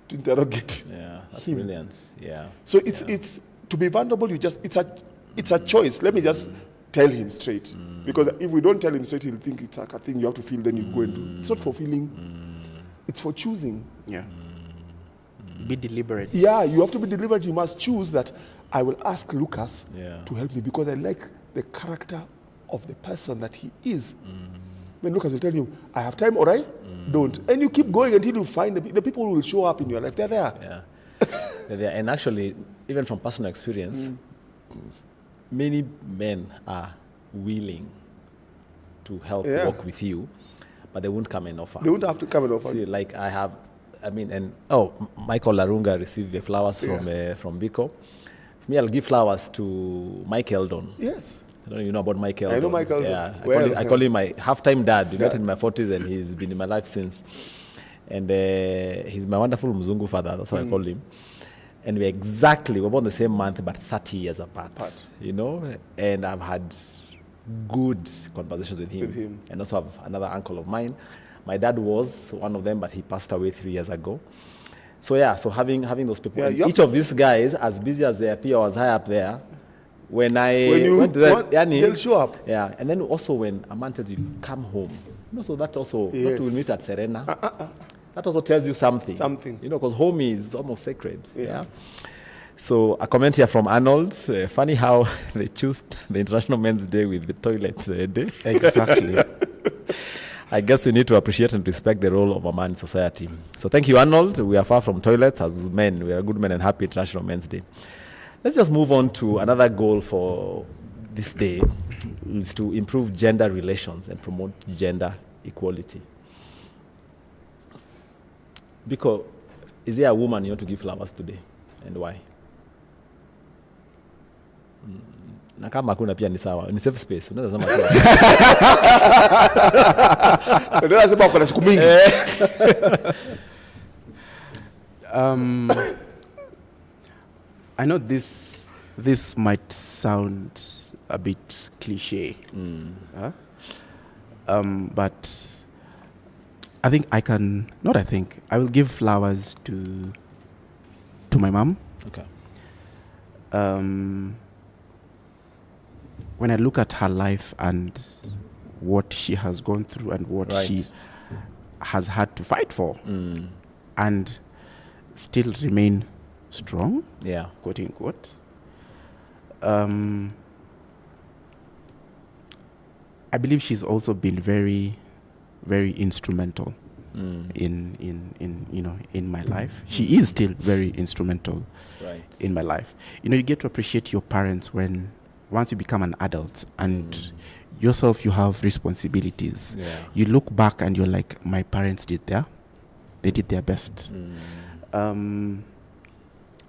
to interrogate. Yeah. That's him. brilliant. Yeah. So it's to be vulnerable, it's a choice. Let me just tell him straight. Because if we don't tell him straight, he'll think it's like a thing you have to feel, then you go and do. It's not for feeling, it's for choosing. Yeah. Be deliberate. Yeah, you have to be deliberate. You must choose that I will ask Lucas Yeah. to help me because I like the character of the person that he is. When Lucas will tell you, I have time, all right? Don't. And you keep going until you find the people who will show up in your life. They're there. Yeah. They're there. And actually, even from personal experience, many men are willing to help work with you, but they won't come and offer. They won't have to come and offer. See, like Michael Larunga received the flowers from Biko. For me, I'll give flowers to Mike Eldon. Yes. I don't know if you know about Mike Eldon. I know Mike Eldon. Yeah, Well, I call him my half-time dad. We met Yeah. in my 40s, and he's been in my life since. And he's my wonderful Mzungu father. That's what I call him. And we're born the same month, but 30 years apart. You know, and I've had good conversations with him. And also have another uncle of mine. My dad was one of them, but he passed away 3 years ago. So yeah, so having those people. Yeah, And you have each of these guys, as busy as they appear, was high up there. When you went to that, want, they'll show up. Yeah, and then also when a man tells you, come home. You know, so that also, not Yes. we'll meet at Serena. That also tells you something. Something. You know, because home is almost sacred. Yeah. So a comment here from Arnold. Funny how they choose the International Men's Day with the toilet day. Exactly. I guess we need to appreciate and respect the role of a man in society. So thank you, Arnold. We are far from toilets as men. We are good men and happy International Men's Day. Let's just move on to another goal for this day, is to improve gender relations and promote gender equality. Because, is there a woman you want to give flowers today, and why? Na kama hakuna pia ni sawa, ni safe space. Unaweza sema Ndio nasema wako na siku mingi. I know this might sound a bit cliche, but I will give flowers to my mom. Okay. When I look at her life and what she has gone through and what she has had to fight for, and still remain strong, quote unquote. I believe she's also been very, very instrumental in my life. She is still very instrumental in my life. You know, you get to appreciate your parents once you become an adult and yourself, you have responsibilities. You look back and you're like, my parents did their best.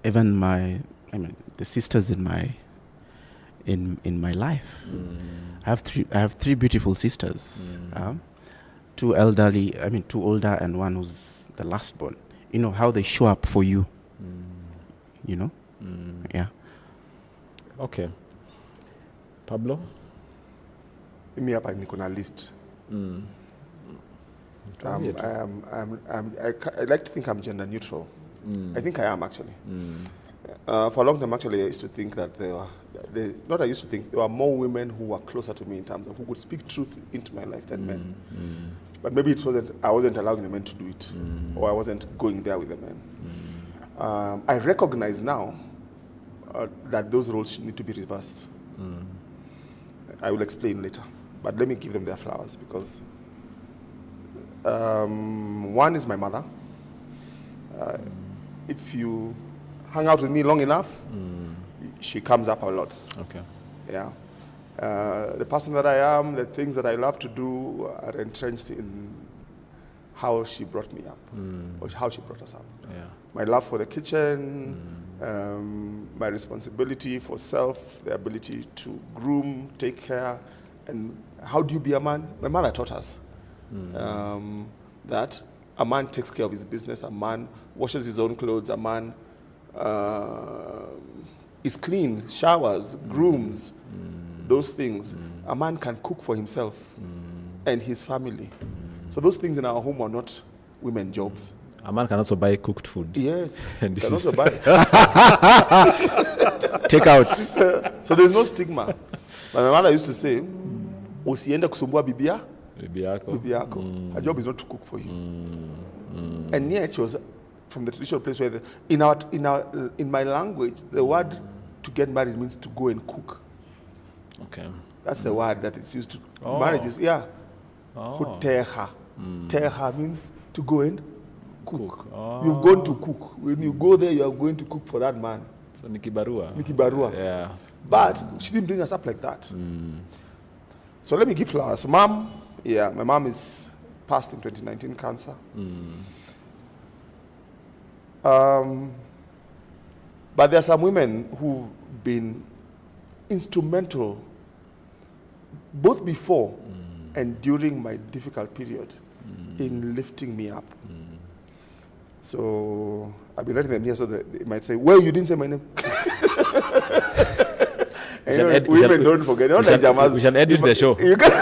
Even the sisters in my life. I have three beautiful sisters. Two older and one who's the last born. You know how they show up for you. You know? Yeah. Okay. Pablo? Mimi hapa niko na list. I like to think I'm gender neutral. I think I am actually. For a long time, actually, I used to think that there were more women who were closer to me in terms of who could speak truth into my life than men. But maybe I wasn't allowing the men to do it, or I wasn't going there with the men. I recognize now that those roles need to be reversed. I will explain later, but let me give them their flowers, because one is my mother. If you hang out with me long enough, she comes up a lot. Okay. Yeah. The person that I am, the things that I love to do are entrenched in how she brought me up, or how she brought us up. Yeah. My love for the kitchen, my responsibility for self, the ability to groom, take care, and how do you be a man? My mother taught us that a man takes care of his business, a man washes his own clothes, a man is clean, showers, grooms, those things. A man can cook for himself and his family. So those things in our home are not women jobs. A man can also buy cooked food. Yes, And this can is- also buy. Take out. So there's no stigma. But my mother used to say, usiende kusumbua bibia, Bibi yako. bibi yako. Her job is not to cook for you. And yet she was from the traditional place where in my language, the word to get married means to go and cook. Okay. That's the word that it's used to. Oh. Marriage is, yeah. Oh. Huteha. Teha means to go and cook. Oh. You've gone to cook. When you go there, you are going to cook for that man. So Nikibarua. Nikibarua. Yeah. But she didn't bring us up like that. So let me give flowers. Mom, yeah, my mom is passed in 2019, cancer. But there are some women who've been instrumental both before and during my difficult period in lifting me up. So I've been writing them here so that they might say, well, you didn't say my name. And you know, women don't forget. Not like Jamas. We shall edit the show. You can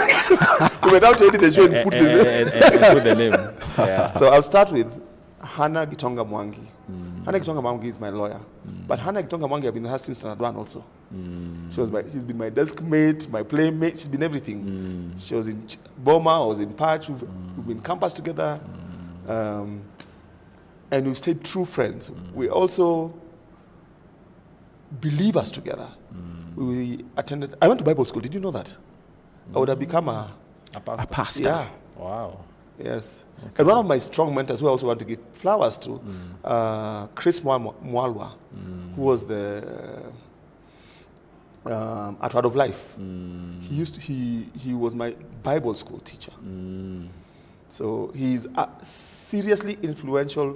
you went out to edit the show and put the name. And put the name. Yeah. So I'll start with Hannah Gitonga Mwangi. Hannah Gitonga Mwangi is my lawyer. But Hannah Gitonga Mwangi, I've been her since Standard 1 also. She's been my desk mate, my playmate, she's been everything. She was in Boma, I was in Patch, we've been campus together. And we stayed true friends. We also believers together. I went to Bible school, did you know that? I would have become a pastor. yeah. Wow. Yes. And one of my strong mentors who I also want to give flowers to, Chris Mwalwa, who was the at Word of Life. He was my Bible school teacher. So he's a seriously influential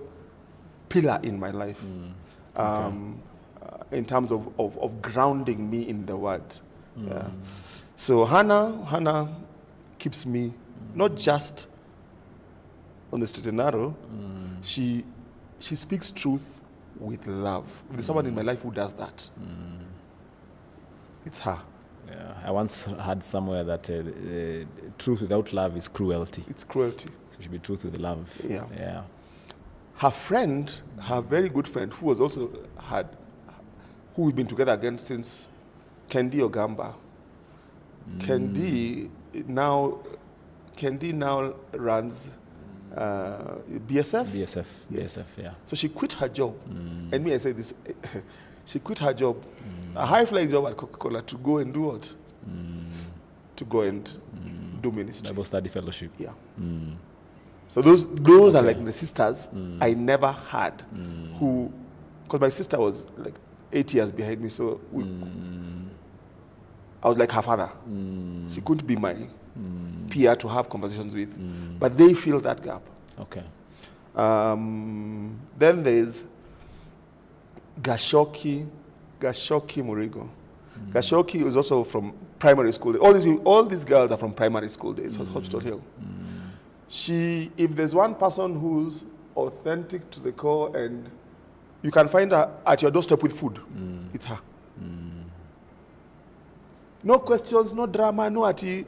pillar in my life, in terms of grounding me in the Word. Yeah. So Hannah keeps me not just on the straight and narrow. She speaks truth with love. If there's someone in my life who does that, it's her. Yeah. I once heard somewhere that truth without love is cruelty. It's cruelty. So it should be truth with love. Yeah. Yeah. Her friend, her very good friend, who we've been together again since, Kendi Ogamba. Kendi now runs BSF. BSF. Yes. BSF. Yeah. So she quit her job, and me, I say this: she quit her job, a high-flying job at Coca-Cola, to go and do what? To go and do ministry. Bible study fellowship. Yeah. So those are like the sisters I never had, who, because my sister was like 8 years behind me, so I was like her father. She couldn't be my peer to have conversations with, but they fill that gap. Okay. Then there's Gashoki Murigo. Gashoki is also from primary school. All these girls are from primary school days, Hospital Hill. If there's one person who's authentic to the core and you can find her at your doorstep with food, it's her. No questions, no drama, no ati.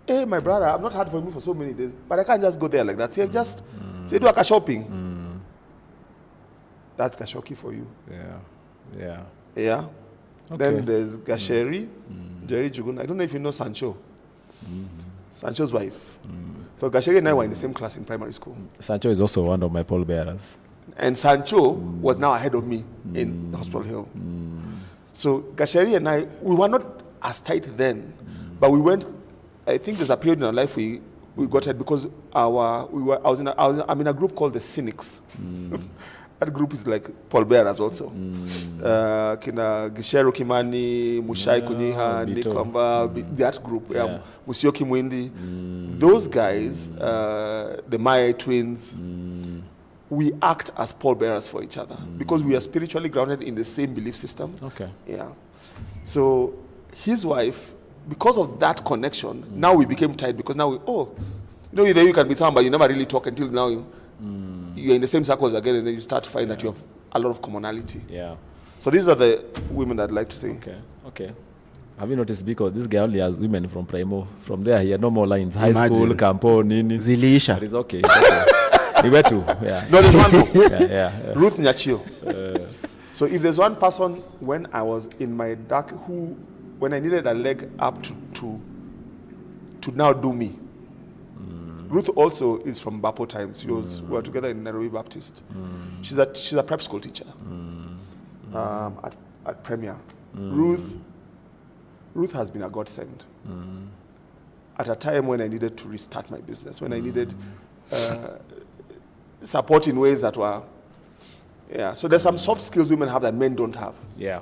Hey, my brother, I've not heard from you for so many days, but I can't just go there like that. Say, just say, do a shopping. That's Gashoki for you. Yeah. Yeah. Yeah. Okay. Then there's Gasheri, Jerry Jugun. I don't know if you know Sancho. Sancho's wife. So Gasheri and I were in the same class in primary school. Sancho is also one of my pallbearers. And Sancho was now ahead of me in Hospital Hill. So Gasheri and I, we were not as tight then, but we went. I think there's a period in our life we got it because I'm in a group called the Cynics. That group is like Paul Bearers also. Kina Gishero Kimani, Mushai Kuniha, Nikomba, that group. Musioki Mwindi. Those guys, the Maya twins, we act as Paul Bearers for each other because we are spiritually grounded in the same belief system. Okay. Yeah. So his wife, because of that connection, now we became tight because now you can be someone, but you never really talk until now you're in the same circles again, and then you start to find that you have a lot of commonality. Yeah. So these are the women I'd like to see. Okay. Have you noticed, because this guy only has women from Primo. From there, he had no more lines. High Imagine. school, Campo, Nini. Zilisha. But it's okay. He went to, yeah. No, there's one more. Yeah. Ruth Nyachio. So if there's one person when I was in my dark, when I needed a leg up to now do me. Ruth also is from Bapo times. We were together in Nairobi Baptist. She's a prep school teacher at Premier. Ruth has been a godsend. At a time when I needed to restart my business, when I needed support in ways that were, So there's some soft skills women have that men don't have. Yeah.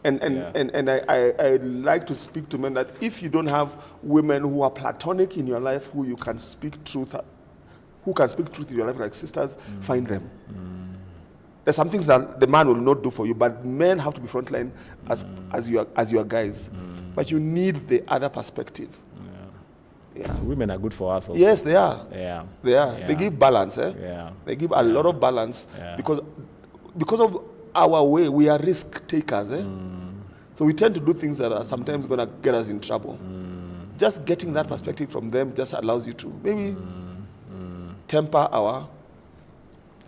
And I like to speak to men that if you don't have women who are platonic in your life, who can speak truth in your life like sisters, find them. There's some things that the man will not do for you, but men have to be frontline as your guys. But you need the other perspective. Yeah. So women are good for us also. Yes, they are. Yeah. They are. Yeah. They give balance. Yeah. They give a lot of balance because of our way, we are risk takers. So we tend to do things that are sometimes going to get us in trouble. Just getting that perspective from them just allows you to maybe temper our...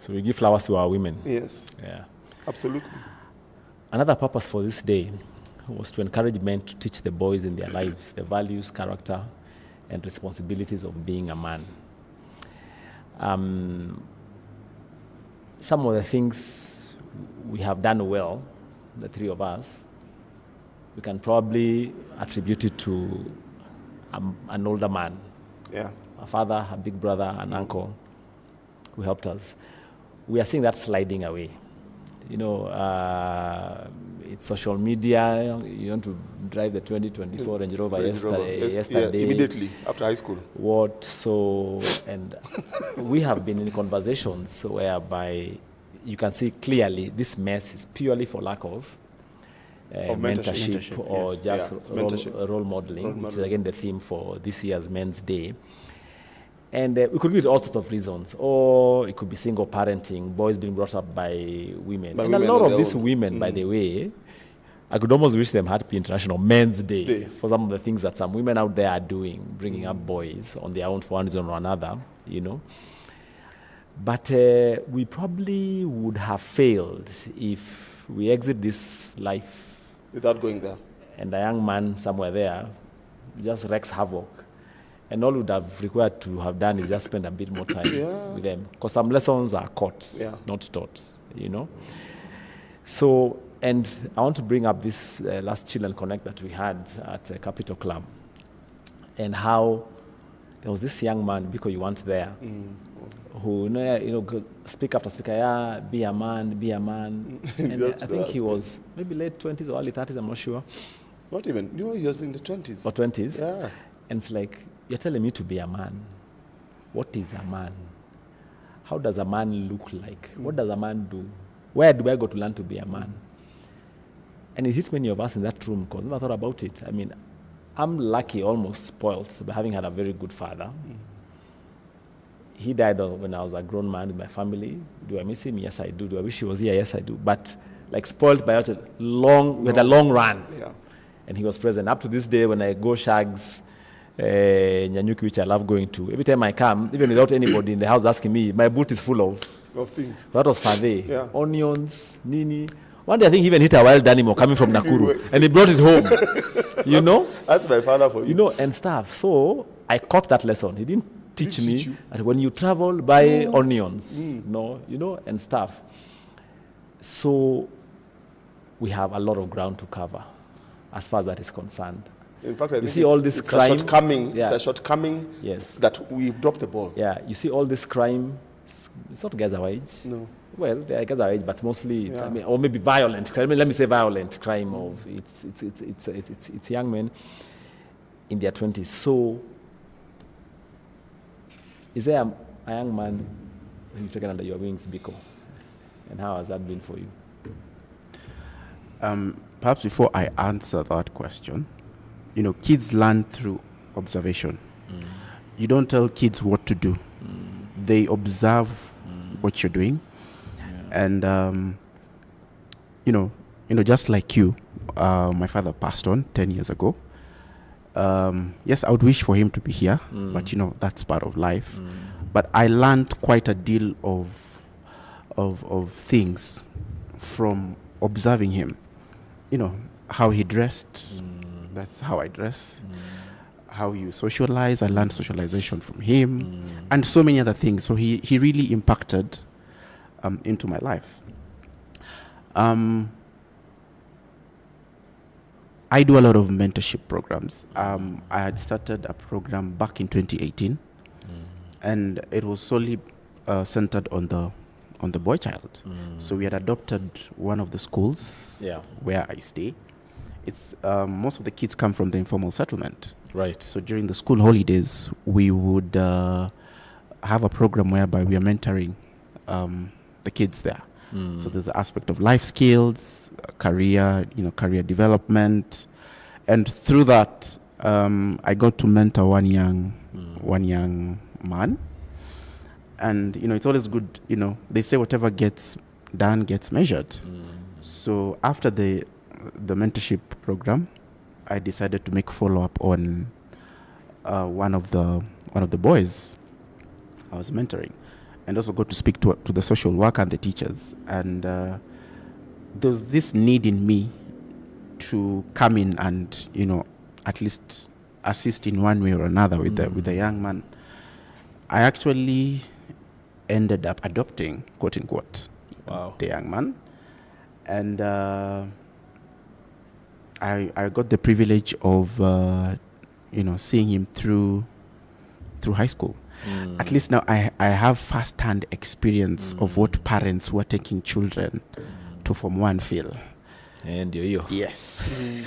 So we give flowers to our women. Yes. Yeah. Absolutely. Another purpose for this day was to encourage men to teach the boys in their lives the values, character, and responsibilities of being a man. Some of the things we have done well, the three of us, we can probably attribute it to an older man. Yeah. A father, a big brother, an uncle who helped us. We are seeing that sliding away. It's social media. You want to drive the 2024 Range Rover yesterday. Immediately after high school. And we have been in conversations whereby you can see clearly this mess is purely for lack of mentorship or just role modeling, which is again the theme for this year's Men's Day. And we could give it all sorts of reasons. Or it could be single parenting, boys being brought up by women. And a lot of these women, by the way, I could almost wish them Happy International Men's Day for some of the things that some women out there are doing, bringing up boys on their own for one reason or another, But we probably would have failed if we exit this life without going there. And a young man somewhere there just wreaks havoc. And all we would have required to have done is just spend a bit more time with them. Because some lessons are caught, not taught, So, and I want to bring up this last Chill and Connect that we had at Capital Club. And how there was this young man, because you weren't there, who, speak after speaker, be a man. And I think he was maybe late 20s or early 30s, I'm not sure. Not even. He was in the 20s. Or 20s? Yeah. And it's like, you're telling me to be a man. What is a man? How does a man look like? What does a man do? Where do I go to learn to be a man? And it hits many of us in that room because I never thought about it. I mean, I'm lucky, almost spoiled, by having had a very good father. He died when I was a grown man with my family. Do I miss him? Yes, I do. Do I wish he was here? Yes, I do. But like spoiled by we had a long run. Yeah. And he was present. Up to this day, when I go shags, Nyanyuki, which I love going to, every time I come, even without anybody in the house asking me, my boot is full of things. That was Fade. Yeah. Onions, Nini. One day I think he even hit a wild animal coming from Nakuru, and he brought it home. That's my father for you. And stuff. So I caught that lesson. He didn't teach Did he me teach you? that when you travel, buy onions, and stuff. So we have a lot of ground to cover as far as that is concerned. In fact, I think see all this it's crime? a shortcoming. Yeah. It's a shortcoming Yes. that we've dropped the ball. Yeah, you see all this crime, it's not guys our age. No. Well, they are guys our age, but mostly, it's, Yeah. I mean, or maybe violent crime. Let me say violent crime of it's young men in their 20s. So, is there a young man who you've taken under your wings, Biko? And how has that been for you? Perhaps before I answer that question, kids learn through observation. You don't tell kids what to do. They observe what you're doing. And, just like you, my father passed on 10 years ago. Yes, I would wish for him to be here, but, that's part of life. But I learned quite a deal of things from observing him. How he dressed, that's how I dress. How you socialize, I learned socialization from him, and so many other things. So he really impacted into my life. I do a lot of mentorship programs. I had started a program back in 2018, and it was solely centered on the boy child. So we had adopted one of the schools where I stay. It's most of the kids come from the informal settlement. Right. So during the school holidays, we would have a program whereby we are mentoring the kids there. So there's the aspect of life skills, career development, and through that, I got to mentor one young man. And it's always good. They say whatever gets done gets measured. So after the mentorship program, I decided to make follow-up on one of the boys I was mentoring, and also got to speak to the social worker and the teachers. And there was this need in me to come in and at least assist in one way or another with the young man. I actually ended up adopting, quote unquote, the young man, and I got the privilege of seeing him through high school. At least now I have first-hand experience of what parents who are taking children to Form 1 feel. And you. Yes.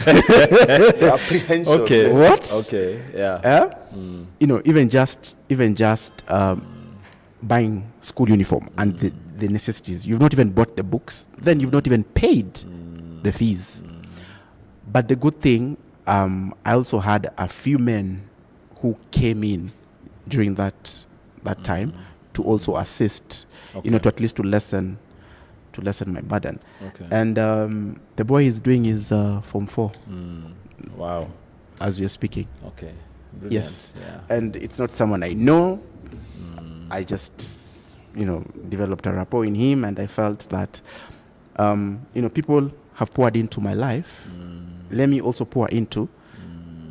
Apprehension. Okay. What? Okay. Yeah. Even just buying school uniform and the necessities. You've not even bought the books. Then you've not even paid the fees. But the good thing, I also had a few men who came in during that time to also assist, to at least to lessen my burden. Okay. And the boy is doing his Form 4. Wow. As we are speaking. Okay. Brilliant. Yes. Yeah. And it's not someone I know. I just, developed a rapport in him, and I felt that, people have poured into my life. Let me also pour into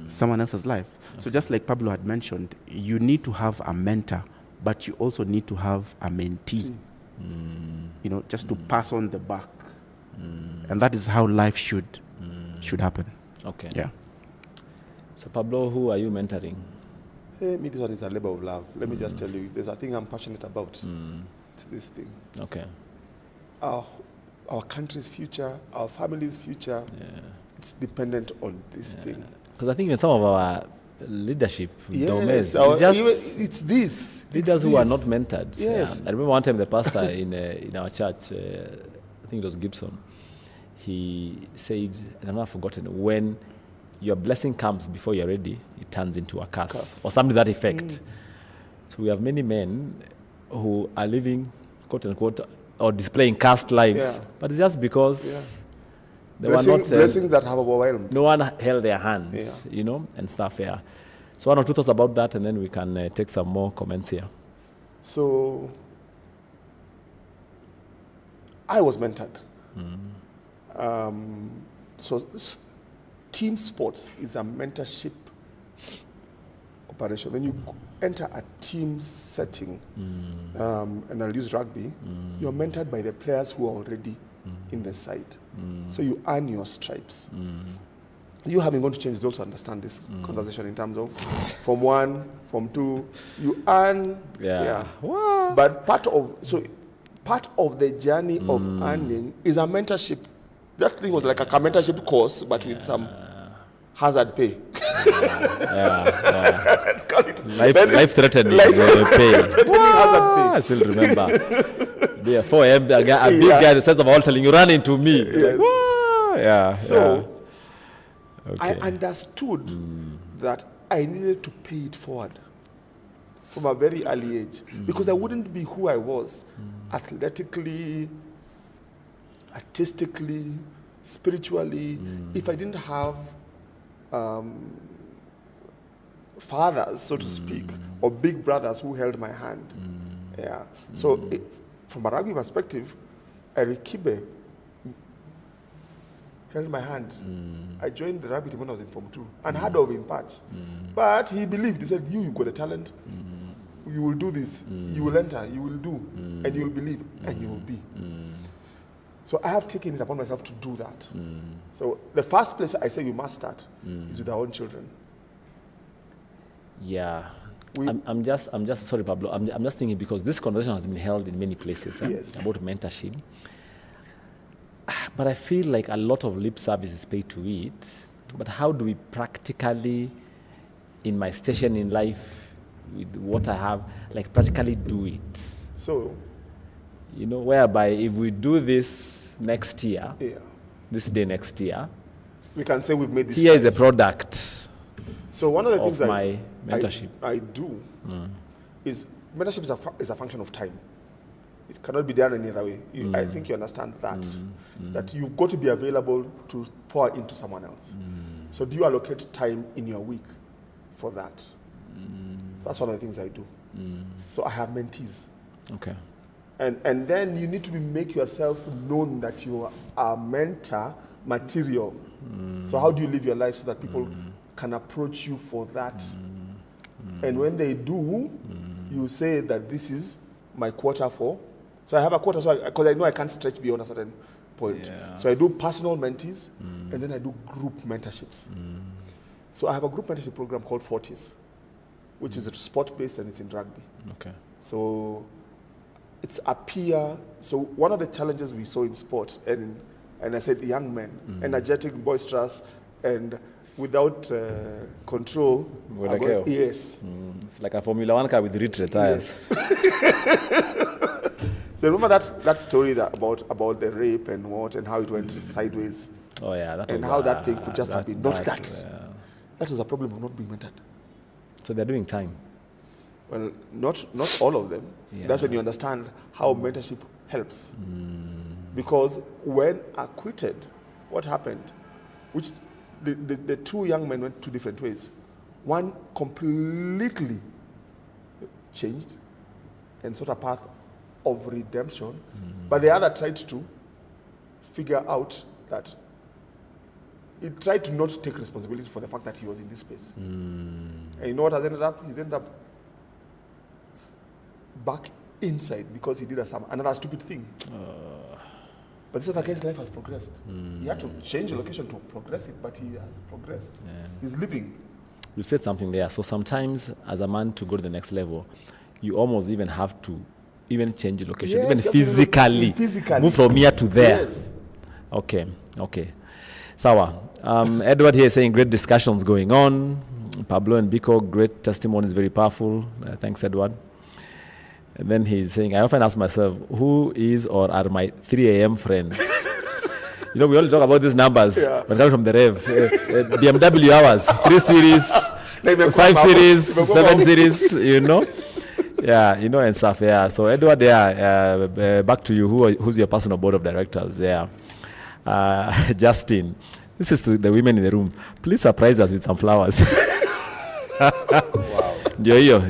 someone else's life. So just like Pablo had mentioned, you need to have a mentor, but you also need to have a mentee, just to pass on the buck. And that is how life should happen. Okay. Yeah. So Pablo, who are you mentoring? Hey, me, this one is a labor of love. Let me just tell you, if there's a thing I'm passionate about, it's this thing. Okay. Our country's future, our family's future, it's dependent on this thing. Because I think in some of our leadership domains, Yes, it's this. leaders It's who are this. not mentored. Yes. Yeah. I remember one time the pastor in our church, I think it was Gibson, he said, and I've not forgotten, when your blessing comes before you're ready, it turns into a curse. Or something to that effect. So we have many men who are living, quote unquote, or displaying cursed lives. Yeah. But it's just because they were not... blessings that have overwhelmed. no one held their hands, and stuff, So one or two thoughts about that, and then we can take some more comments here. So I was mentored. Team sports is a mentorship operation. When you enter a team setting, and I'll use rugby, you're mentored by the players who are already in the side. So you earn your stripes. You having gone to change, you also understand this conversation in terms of Form 1, Form 2, you earn. Wow. But part of the journey of earning is a mentorship. That thing was like a mentorship course, but with some hazard pay. Let's call it Life-threatening pay. Hazard pay. I still remember. There, 4 a.m. A big guy, the sense of all telling you, run into me. Yes. Like, So okay. I understood that I needed to pay it forward from a very early age because I wouldn't be who I was athletically, artistically, spiritually if I didn't have fathers, so to speak, or big brothers who held my hand. So from a rugby perspective, Eric Kibe held my hand. I joined the rugby team when I was in Form 2, unheard of in Patch. But he believed, he said, you got a talent, you will do this, you will enter, you will do, and you will believe, and you will be. So I have taken it upon myself to do that. So the first place I say you must start is with our own children. Yeah. I'm just sorry, Pablo. I'm just thinking because this conversation has been held in many places about mentorship. But I feel like a lot of lip service is paid to it. But how do we practically, in my station in life, with what I have, like practically do it? So, you know, whereby if we do this next year, this day next year, we can say we've made this. Here is a product. So one of the things my mentorship I do is mentorship is a function of time. It cannot be done any other way. I think you understand that. That you've got to be available to pour into someone else. So do you allocate time in your week for that? That's one of the things I do. So I have mentees. Okay. And then you need to make yourself known that you are mentor material. So how do you live your life so that people can approach you for that? And when they do, you say that this is my quota for. So I have a quota because I know I can't stretch beyond a certain point. So I do personal mentees and then I do group mentorships. So I have a group mentorship program called Fortis, which is sport-based and it's in rugby. Okay. So it's a peer. So one of the challenges we saw in sport, and I said young men, energetic, boisterous, and without control. Yes. It's like a Formula 1 car with retread tires. So remember that story about the rape and how it went sideways. Oh yeah, that and was, how that thing could just have been. Not that. That was a problem of not being mentored. So they're doing time. Well, not all of them. That's when you understand how mentorship helps. Because when acquitted, what happened? Which the two young men went two different ways. One completely changed and sought a path of redemption, but the other tried to figure out that he tried to not take responsibility for the fact that he was in this space. And you know what has ended up? He's ended up back inside because he did another stupid thing. But this other guy's life has progressed. He had to change the location to progress it, but he has progressed. He's living. You said something there. So sometimes, as a man, to go to the next level, you almost even have to even change the location, even physically move from here to there. Yes. Okay. Sawa. Edward here is saying great discussions going on. Pablo and Biko, great testimonies, very powerful. Thanks, Edward. And then he's saying, I often ask myself, who is or are my 3 a.m. friends? You know, we only talk about these numbers when coming from the rev. BMW hours, 3 series, 5 series, 7 series, you know. Yeah, you know, and stuff, So, Edward, back to you. Who's your personal board of directors? Justin, this is to the women in the room. Please surprise us with some flowers. Ndio hiyo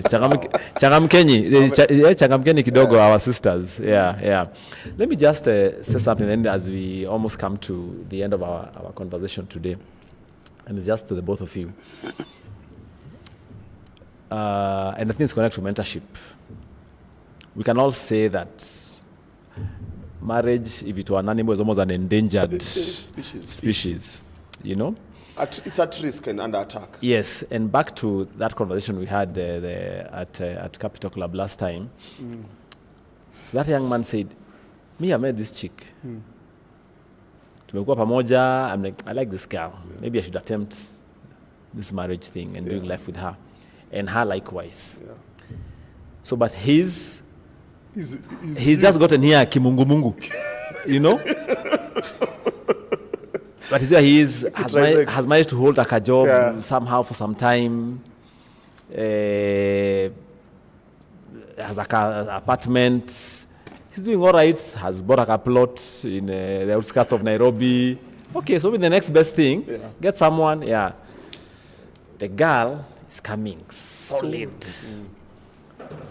changamkeni kidogo, our sisters. Let me just say something then as we almost come to the end of our conversation today, and it's just to the both of you. and I think it's connected to mentorship. We can all say that marriage, if it were an animal, is almost an endangered species. You know? It's at risk and under attack. Yes, and back to that conversation we had at Capital Club last time. So that young man said, "Me, I met this chick. Tumekuwa pamoja. I'm like, I like this girl. Maybe I should attempt this marriage thing and doing life with her, and her likewise." Yeah. So, but he's just gotten here kimungu, you know. But he's where he is, has managed to hold like a job somehow for some time. Has an apartment. He's doing all right. Has bought like a plot in the outskirts of Nairobi. Okay, so the next best thing, get someone. Yeah, the girl is coming solid.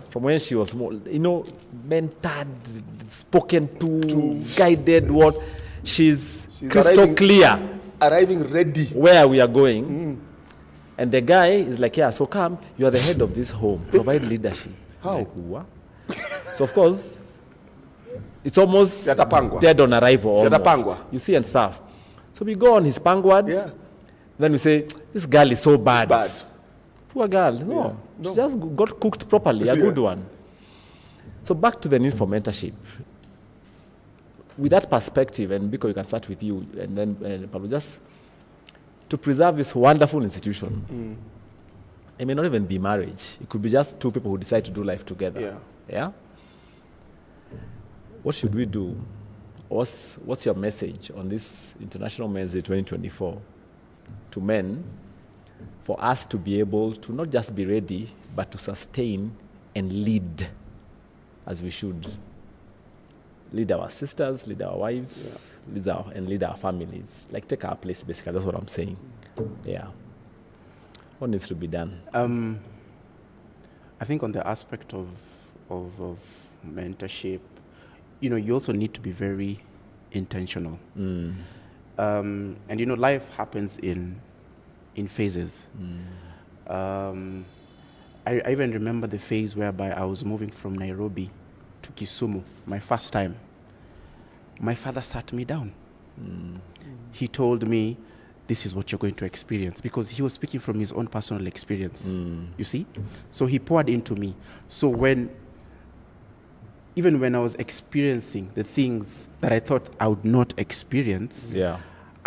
From when she was small, you know, mentored, spoken to, guided. What? She's crystal clear. Arriving ready. Where we are going. And the guy is like, yeah, so come, you are the head of this home. Provide leadership. How? Like, what? So, of course, it's almost dead on arrival. Almost. You see, and stuff. So we go on his pangwad. Yeah. Then we say, this girl is so bad. Poor girl. No. She just got cooked properly. A good one. So back to the need for mentorship. With that perspective, and because we can start with you, and then Pablo, just to preserve this wonderful institution. It may not even be marriage. It could be just two people who decide to do life together. Yeah. What should we do? What's your message on this International Men's Day 2024 to men, for us to be able to not just be ready, but to sustain and lead as we should? Lead our sisters, lead our wives, lead our families. Like, take our place, basically. That's what I'm saying. Yeah. What needs to be done? I think on the aspect of mentorship, you know, you also need to be very intentional. And you know, life happens in phases. I even remember the phase whereby I was moving from Nairobi to Kisumu, my first time. My father sat me down. He told me, this is what you're going to experience, because he was speaking from his own personal experience. You see? So he poured into me. So even when I was experiencing the things that I thought I would not experience, I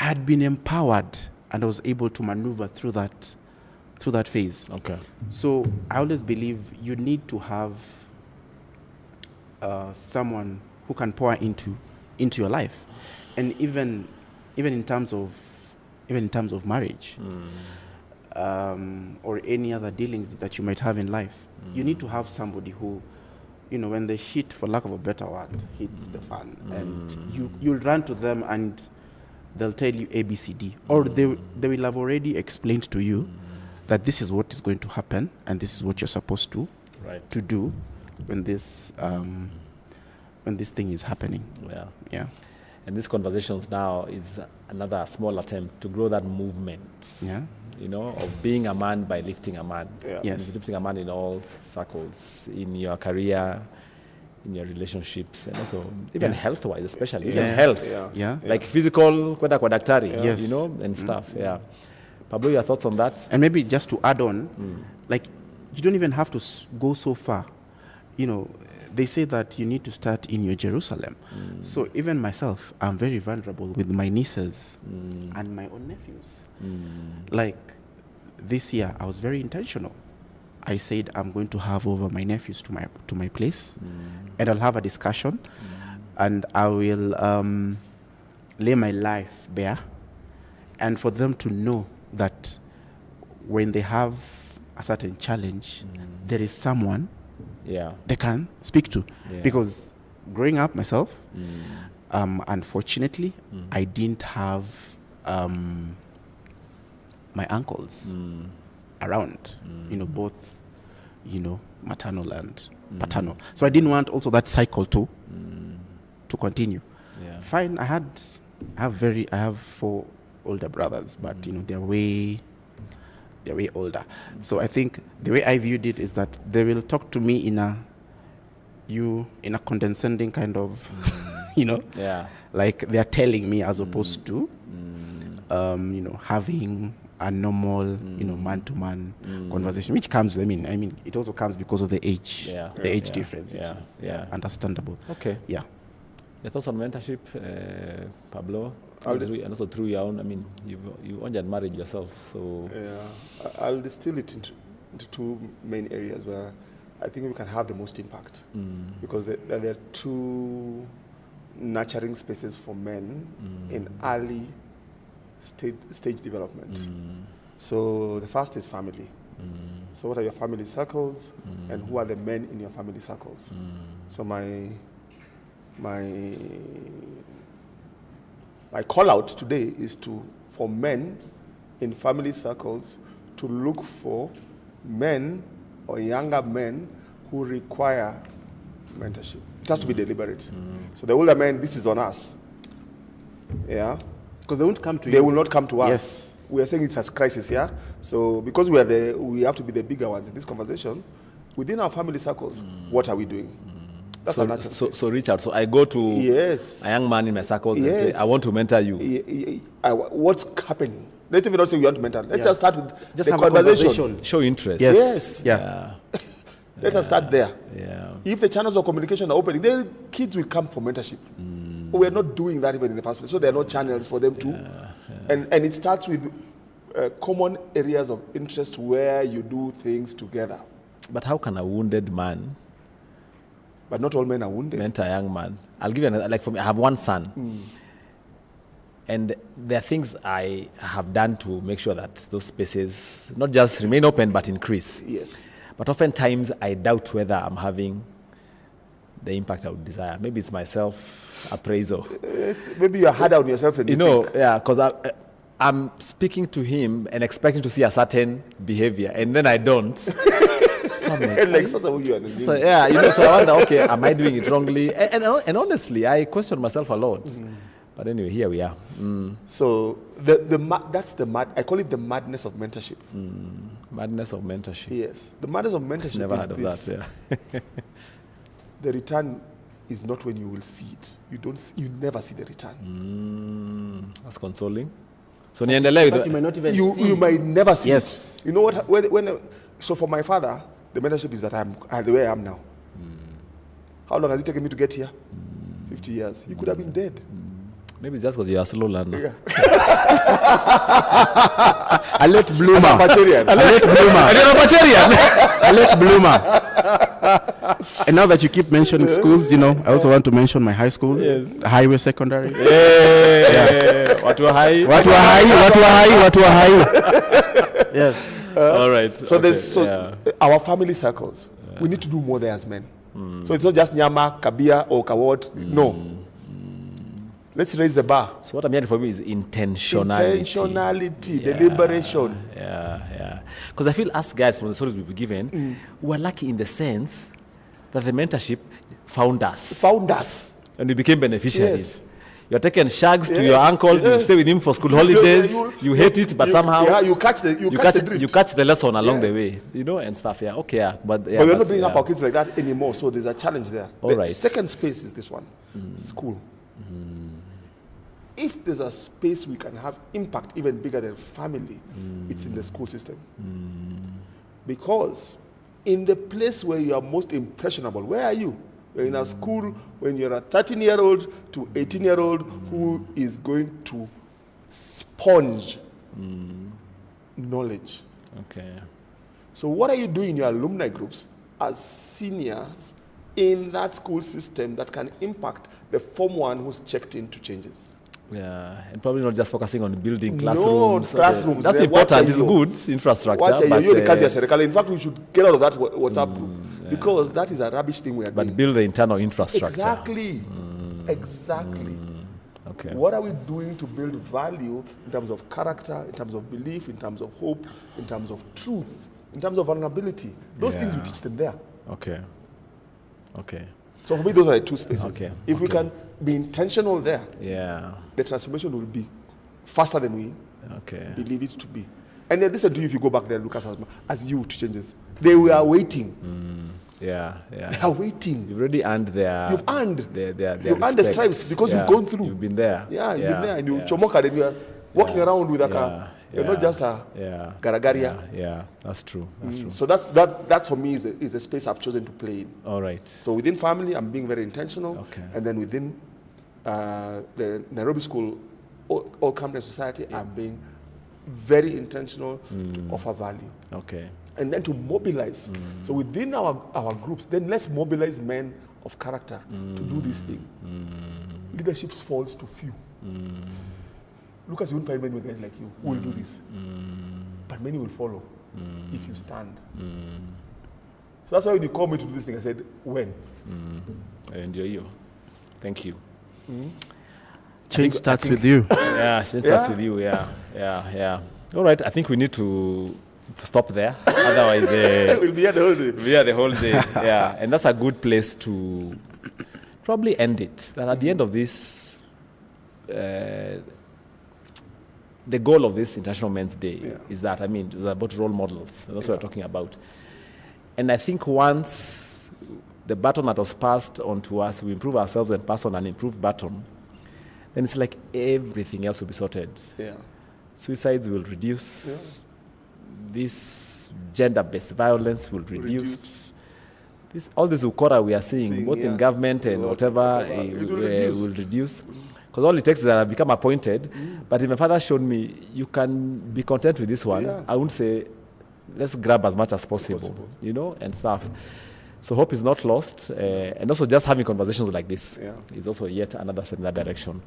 had been empowered and I was able to maneuver through that phase. Okay. So I always believe you need to have someone who can pour into your life, and even in terms of marriage, or any other dealings that you might have in life, you need to have somebody who, you know, when the shit, for lack of a better word, hits the fan, and you'll run to them and they'll tell you A, B, C, D, or they will have already explained to you that this is what is going to happen and this is what you're supposed to do when this thing is happening. Yeah. And these conversations now is another small attempt to grow that movement. You know, of being a man by lifting a man. Yes. Lifting a man in all circles, in your career, in your relationships, and also even health-wise, especially even health. Like physical, kwenda kwa daktari, you know, and stuff. Pablo, your thoughts on that? And maybe just to add on, like, you don't even have to go so far. You know, they say that you need to start in your Jerusalem. So even myself, I'm very vulnerable with my nieces and my own nephews. Like this year, I was very intentional. I said I'm going to have over my nephews to my place, and I'll have a discussion, and I will lay my life bare, and for them to know that when they have a certain challenge, there is someone they can speak to. Because growing up myself, unfortunately, I didn't have my uncles around, you know, both, you know, maternal and paternal. So I didn't want also that cycle to continue. Fine, I have 4 older brothers, but you know, they're way they're way older. So I think the way I viewed it is that they will talk to me in a condescending kind of, Yeah. like they're telling me as opposed to, having a normal, man-to-man conversation, which comes. I mean, it also comes because of the age, difference, which is understandable. Okay. Yeah. Your thoughts on mentorship, Pablo, and also through your own. I mean, you only had married yourself, so. Yeah, I'll distill it into two main areas where I think we can have the most impact, because there are two nurturing spaces for men in early stage development. So the first is family. So what are your family circles, and who are the men in your family circles? So my call out today is for men in family circles to look for men or younger men who require mentorship. It has to be deliberate. So the older men, this is on us. Yeah. Because they won't come to you. They will not come to us. Yes. We are saying it's a crisis, yeah? So because we have to be the bigger ones in this conversation, within our family circles, what are we doing? That's a natural space. So Richard, so I go to a young man in my circles and say, I want to mentor you. What's happening? Let's even not say we want to mentor. Let's just start with Just the have a conversation. Show interest. Yes. Yeah. Let us start there. Yeah. If the channels of communication are opening, then kids will come for mentorship. We're not doing that even in the first place. So there are no channels for them to. And it starts with common areas of interest where you do things together. But how can a wounded man But not all men are wounded. mentor a young man? I'll give you another. Like for me, I have one son. And there are things I have done to make sure that those spaces not just remain open, but increase. Yes. But oftentimes I doubt whether I'm having the impact I would desire. Maybe it's my self-appraisal. Maybe you're harder on yourself than you think. Yeah, because I'm speaking to him and expecting to see a certain behavior, and then I don't. So I'm like, so I wonder, okay, am I doing it wrongly? And honestly, I question myself a lot. But anyway, here we are. So I call it the madness of mentorship. Madness of mentorship. Yes, the madness of mentorship. Never is heard of this. that. Yeah. The return is not when you will see it. You never see the return. That's consoling. So niendelee But you might not even see. You might never see Yes. it. You know what? So for my father, the mentorship is that I'm the way I am now. How long has it taken me to get here? 50 years. He could have been dead. Maybe it's just because you're a slow learner. Yeah. I let bloomer. Barbarian. I let bloomer. I let bloomer. And now that you keep mentioning schools, I also want to mention my high school, Highway Secondary. Watu hai. Watu wa high. Yes. All right. So our family circles, we need to do more there as men. So it's not just Nyama, Kabia, or Kawot. No. Let's raise the bar. So what I'm hearing from you is intentionality. Intentionality, deliberation. Yeah. Because I feel us guys from the stories we've been given, we're lucky in the sense that the mentorship found us. And we became beneficiaries. Yes. You're taking shags to your uncle, you stay with him for school holidays, you hate it, but somehow you catch the drift. You catch the lesson along the way, and stuff. Yeah, okay, but we're not bringing up our kids like that anymore, so there's a challenge there. All the right. second space is this one, school. If there's a space we can have impact even bigger than family, it's in the school system. Because in the place where you are most impressionable, where are you? You're in a school when you're a 13-year-old to 18-year-old who is going to sponge knowledge. Okay. So what are you doing in your alumni groups as seniors in that school system that can impact the Form 1 who's checked into changes? Yeah, and probably not just focusing on building classrooms. No, classrooms. That's important. It's good infrastructure. In fact, we should get out of that WhatsApp group because that is a rubbish thing we are doing. But build the internal infrastructure. Exactly. Okay. What are we doing to build value in terms of character, in terms of belief, in terms of hope, in terms of truth, in terms of vulnerability? Those things we teach them there. Okay. So for me, those are the two spaces. Okay. If we can be intentional there, Yeah. the transformation will be faster than we Okay. believe it to be. And then listen to you if you go back there, Lucas, as youth changes. They were waiting. Yeah, They yeah. are waiting. You've already earned their. You've earned. Their You've earned the respect. stripes because Yeah, you've gone through. You've been there. Yeah, you've been there. And you yeah. chomoka, and you're walking around with like Yeah, you're not just a garagaria. Yeah, that's true. That's true. So that's for me is a space I've chosen to play in. All right. So within family, I'm being very intentional. Okay. And then within the Nairobi School, all Camden Society, I'm being very intentional to offer value. Okay. And then to mobilize. So within our groups, then let's mobilize men of character to do this thing. Leadership falls to few. Lucas, you won't find many guys like you who will do this. But many will follow if you stand. So that's why when you called me to do this thing, I said, when? I enjoy you. Thank you. Change starts with you. Yeah, she starts with you. Yeah. All right. I think we need to stop there. Otherwise, We'll be here the whole day. we are the whole day. Yeah, and that's a good place to probably end it. That at the end of this, the goal of this International Men's Day is that, I mean, it's about role models. That's what we're talking about. And I think once the baton that was passed on to us, we improve ourselves and pass on an improved baton, then it's like everything else will be sorted. Yeah. Suicides will reduce. This gender-based violence will reduce. All this ukora we are seeing, both in government and whatever, will reduce. Because all it takes is that I become appointed. But if my father showed me, you can be content with this one. Yeah. I wouldn't say, let's grab as much as possible, you know, and stuff. So hope is not lost. And also just having conversations like this is also yet another step in that direction.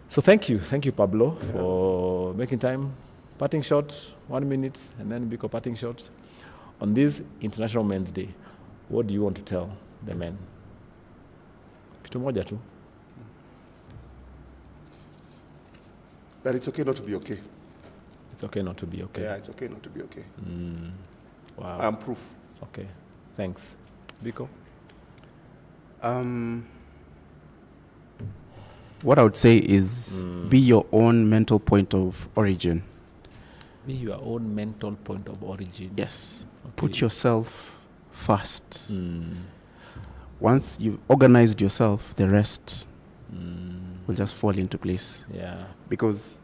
So thank you, Pablo, for making time. Parting shot, 1 minute, and then Biko parting shot. On this International Men's Day, what do you want to tell the men? Kitu moja tu. That it's okay not to be okay. It's okay not to be okay. Yeah, it's okay not to be okay. Wow. I'm proof. Okay. Thanks. Biko? What I would say is be your own mental point of origin. Be your own mental point of origin. Yes. Okay. Put yourself first. Once you've organized yourself, the rest will just fall into place. Yeah. Because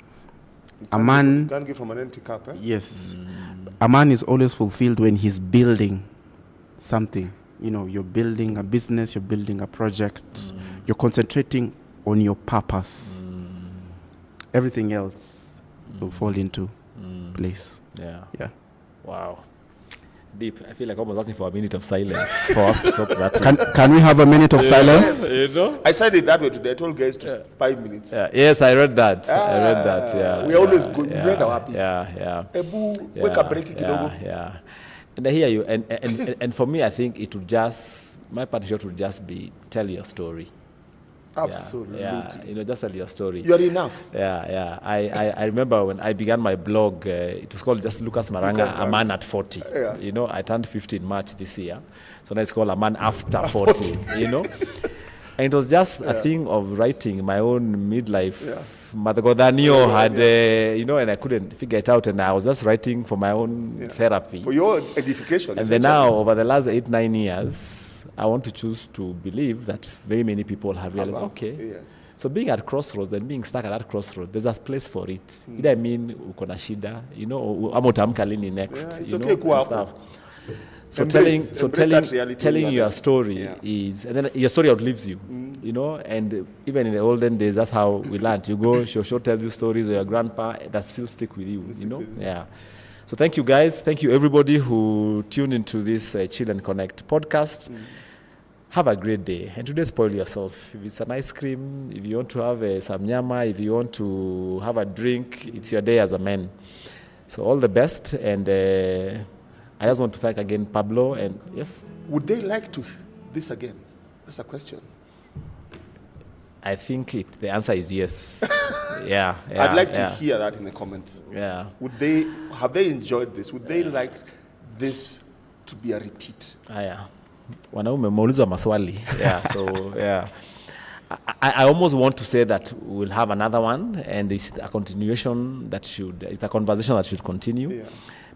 a man, Can't give from an empty cup, eh? yes, a man is always fulfilled when he's building something. You know, you're building a business, you're building a project, you're concentrating on your purpose. Everything else will fall into place. Yeah. Yeah. Wow. Deep. I feel like almost asking for a minute of silence for us to stop that. Can we have a minute of silence? You know? I said it that way today. I told guys to 5 minutes. Yeah. Yes, I read that. Yeah. We always go. We are happy. Yeah. Ebu, wake up, break it, kidogo. Yeah. And I hear you. And for me, I think it would just, my part shot would just be tell your story. Absolutely. Yeah. You know, just tell your story. You're enough. Yeah. I remember when I began my blog, it was called just Lucas Maranga, A Man at 40. Yeah. You know, I turned 50 in March this year. So now it's called A Man After 40, you know. And it was just a thing of writing my own midlife. Madagodanio had, you know, and I couldn't figure it out. And I was just writing for my own therapy. For your edification. And then now, over the last 8-9 years, I want to choose to believe that very many people have realized, okay. Yes. So being at crossroads and being stuck at that crossroad, there's a place for it. Either I mean, uko na shida, you know, ama utaamka lini next, it's you okay know, and stuff. So Embrace that reality telling your story Yeah. is, and then your story outlives you, you know, and even in the olden days, that's how we learned. You go, Shosho tells you stories of your grandpa that still stick with you, you know? Yeah. So thank you guys. Thank you everybody who tuned into this Chill and Connect podcast. Have a great day. And today, spoil yourself. If it's an ice cream, if you want to have some nyama, if you want to have a drink, it's your day as a man. So all the best. And I just want to thank again Pablo. And yes? Would they like to this again? That's a question. I think the answer is yes. Yeah. I'd like to hear that in the comments. Yeah. Have they enjoyed this? Would they like this to be a repeat? Yeah. Wanaume mauliza maswali. Yeah. So yeah. I almost want to say that we'll have another one, and it's a continuation it's a conversation that should continue, Yeah.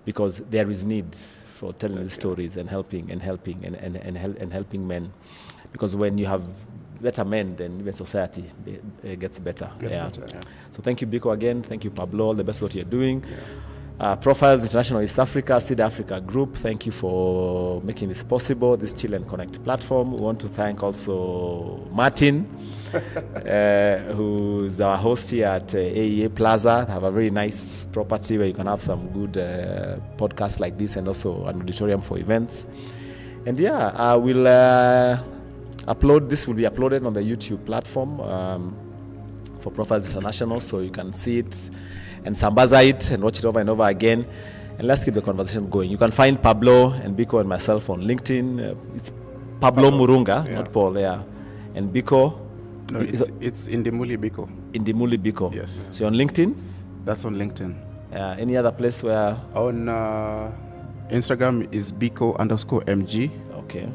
because there is need for telling these stories and helping men, because when you have better men, then even society gets better. Better, yeah. So thank you, Biko, again. Thank you, Pablo. All the best what you're doing. Profiles International East Africa, Seed Africa Group, thank you for making this possible, this Chill and Connect platform. We want to thank also Martin, who's our host here at AEA Plaza. They have a very nice property where you can have some good podcasts like this, and also an auditorium for events. And yeah, we'll upload, this will be uploaded on the YouTube platform for Profiles International, so you can see it and sambaza it and watch it over and over again, and let's keep the conversation going. You can find Pablo and Biko and myself on LinkedIn. It's Pablo Murunga, not Paul. And Biko. No, it's Indimuli Biko. Indimuli Biko. Yes. So you're on LinkedIn. That's on LinkedIn. Any other place where? On Instagram is Biko_MG. Okay.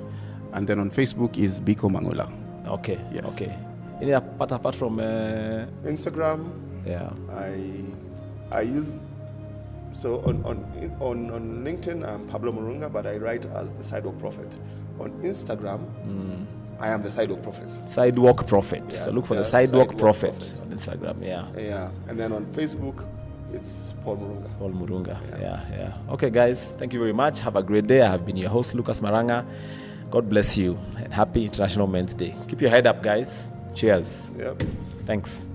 And then on Facebook is Biko Mangula. Okay. Yes. Okay. Any apart from Instagram? Yeah. I use, so on LinkedIn I'm Pablo Murunga, but I write as the Sidewalk Prophet. On Instagram, I am the Sidewalk Prophet. Sidewalk Prophet. Yeah, So look for the Sidewalk Prophet on Instagram. Yeah. And then on Facebook, it's Paul Murunga. Paul Murunga. Yeah. Okay, guys. Thank you very much. Have a great day. I have been your host, Lucas Maranga. God bless you, and happy International Men's Day. Keep your head up, guys. Cheers. Yep. Thanks.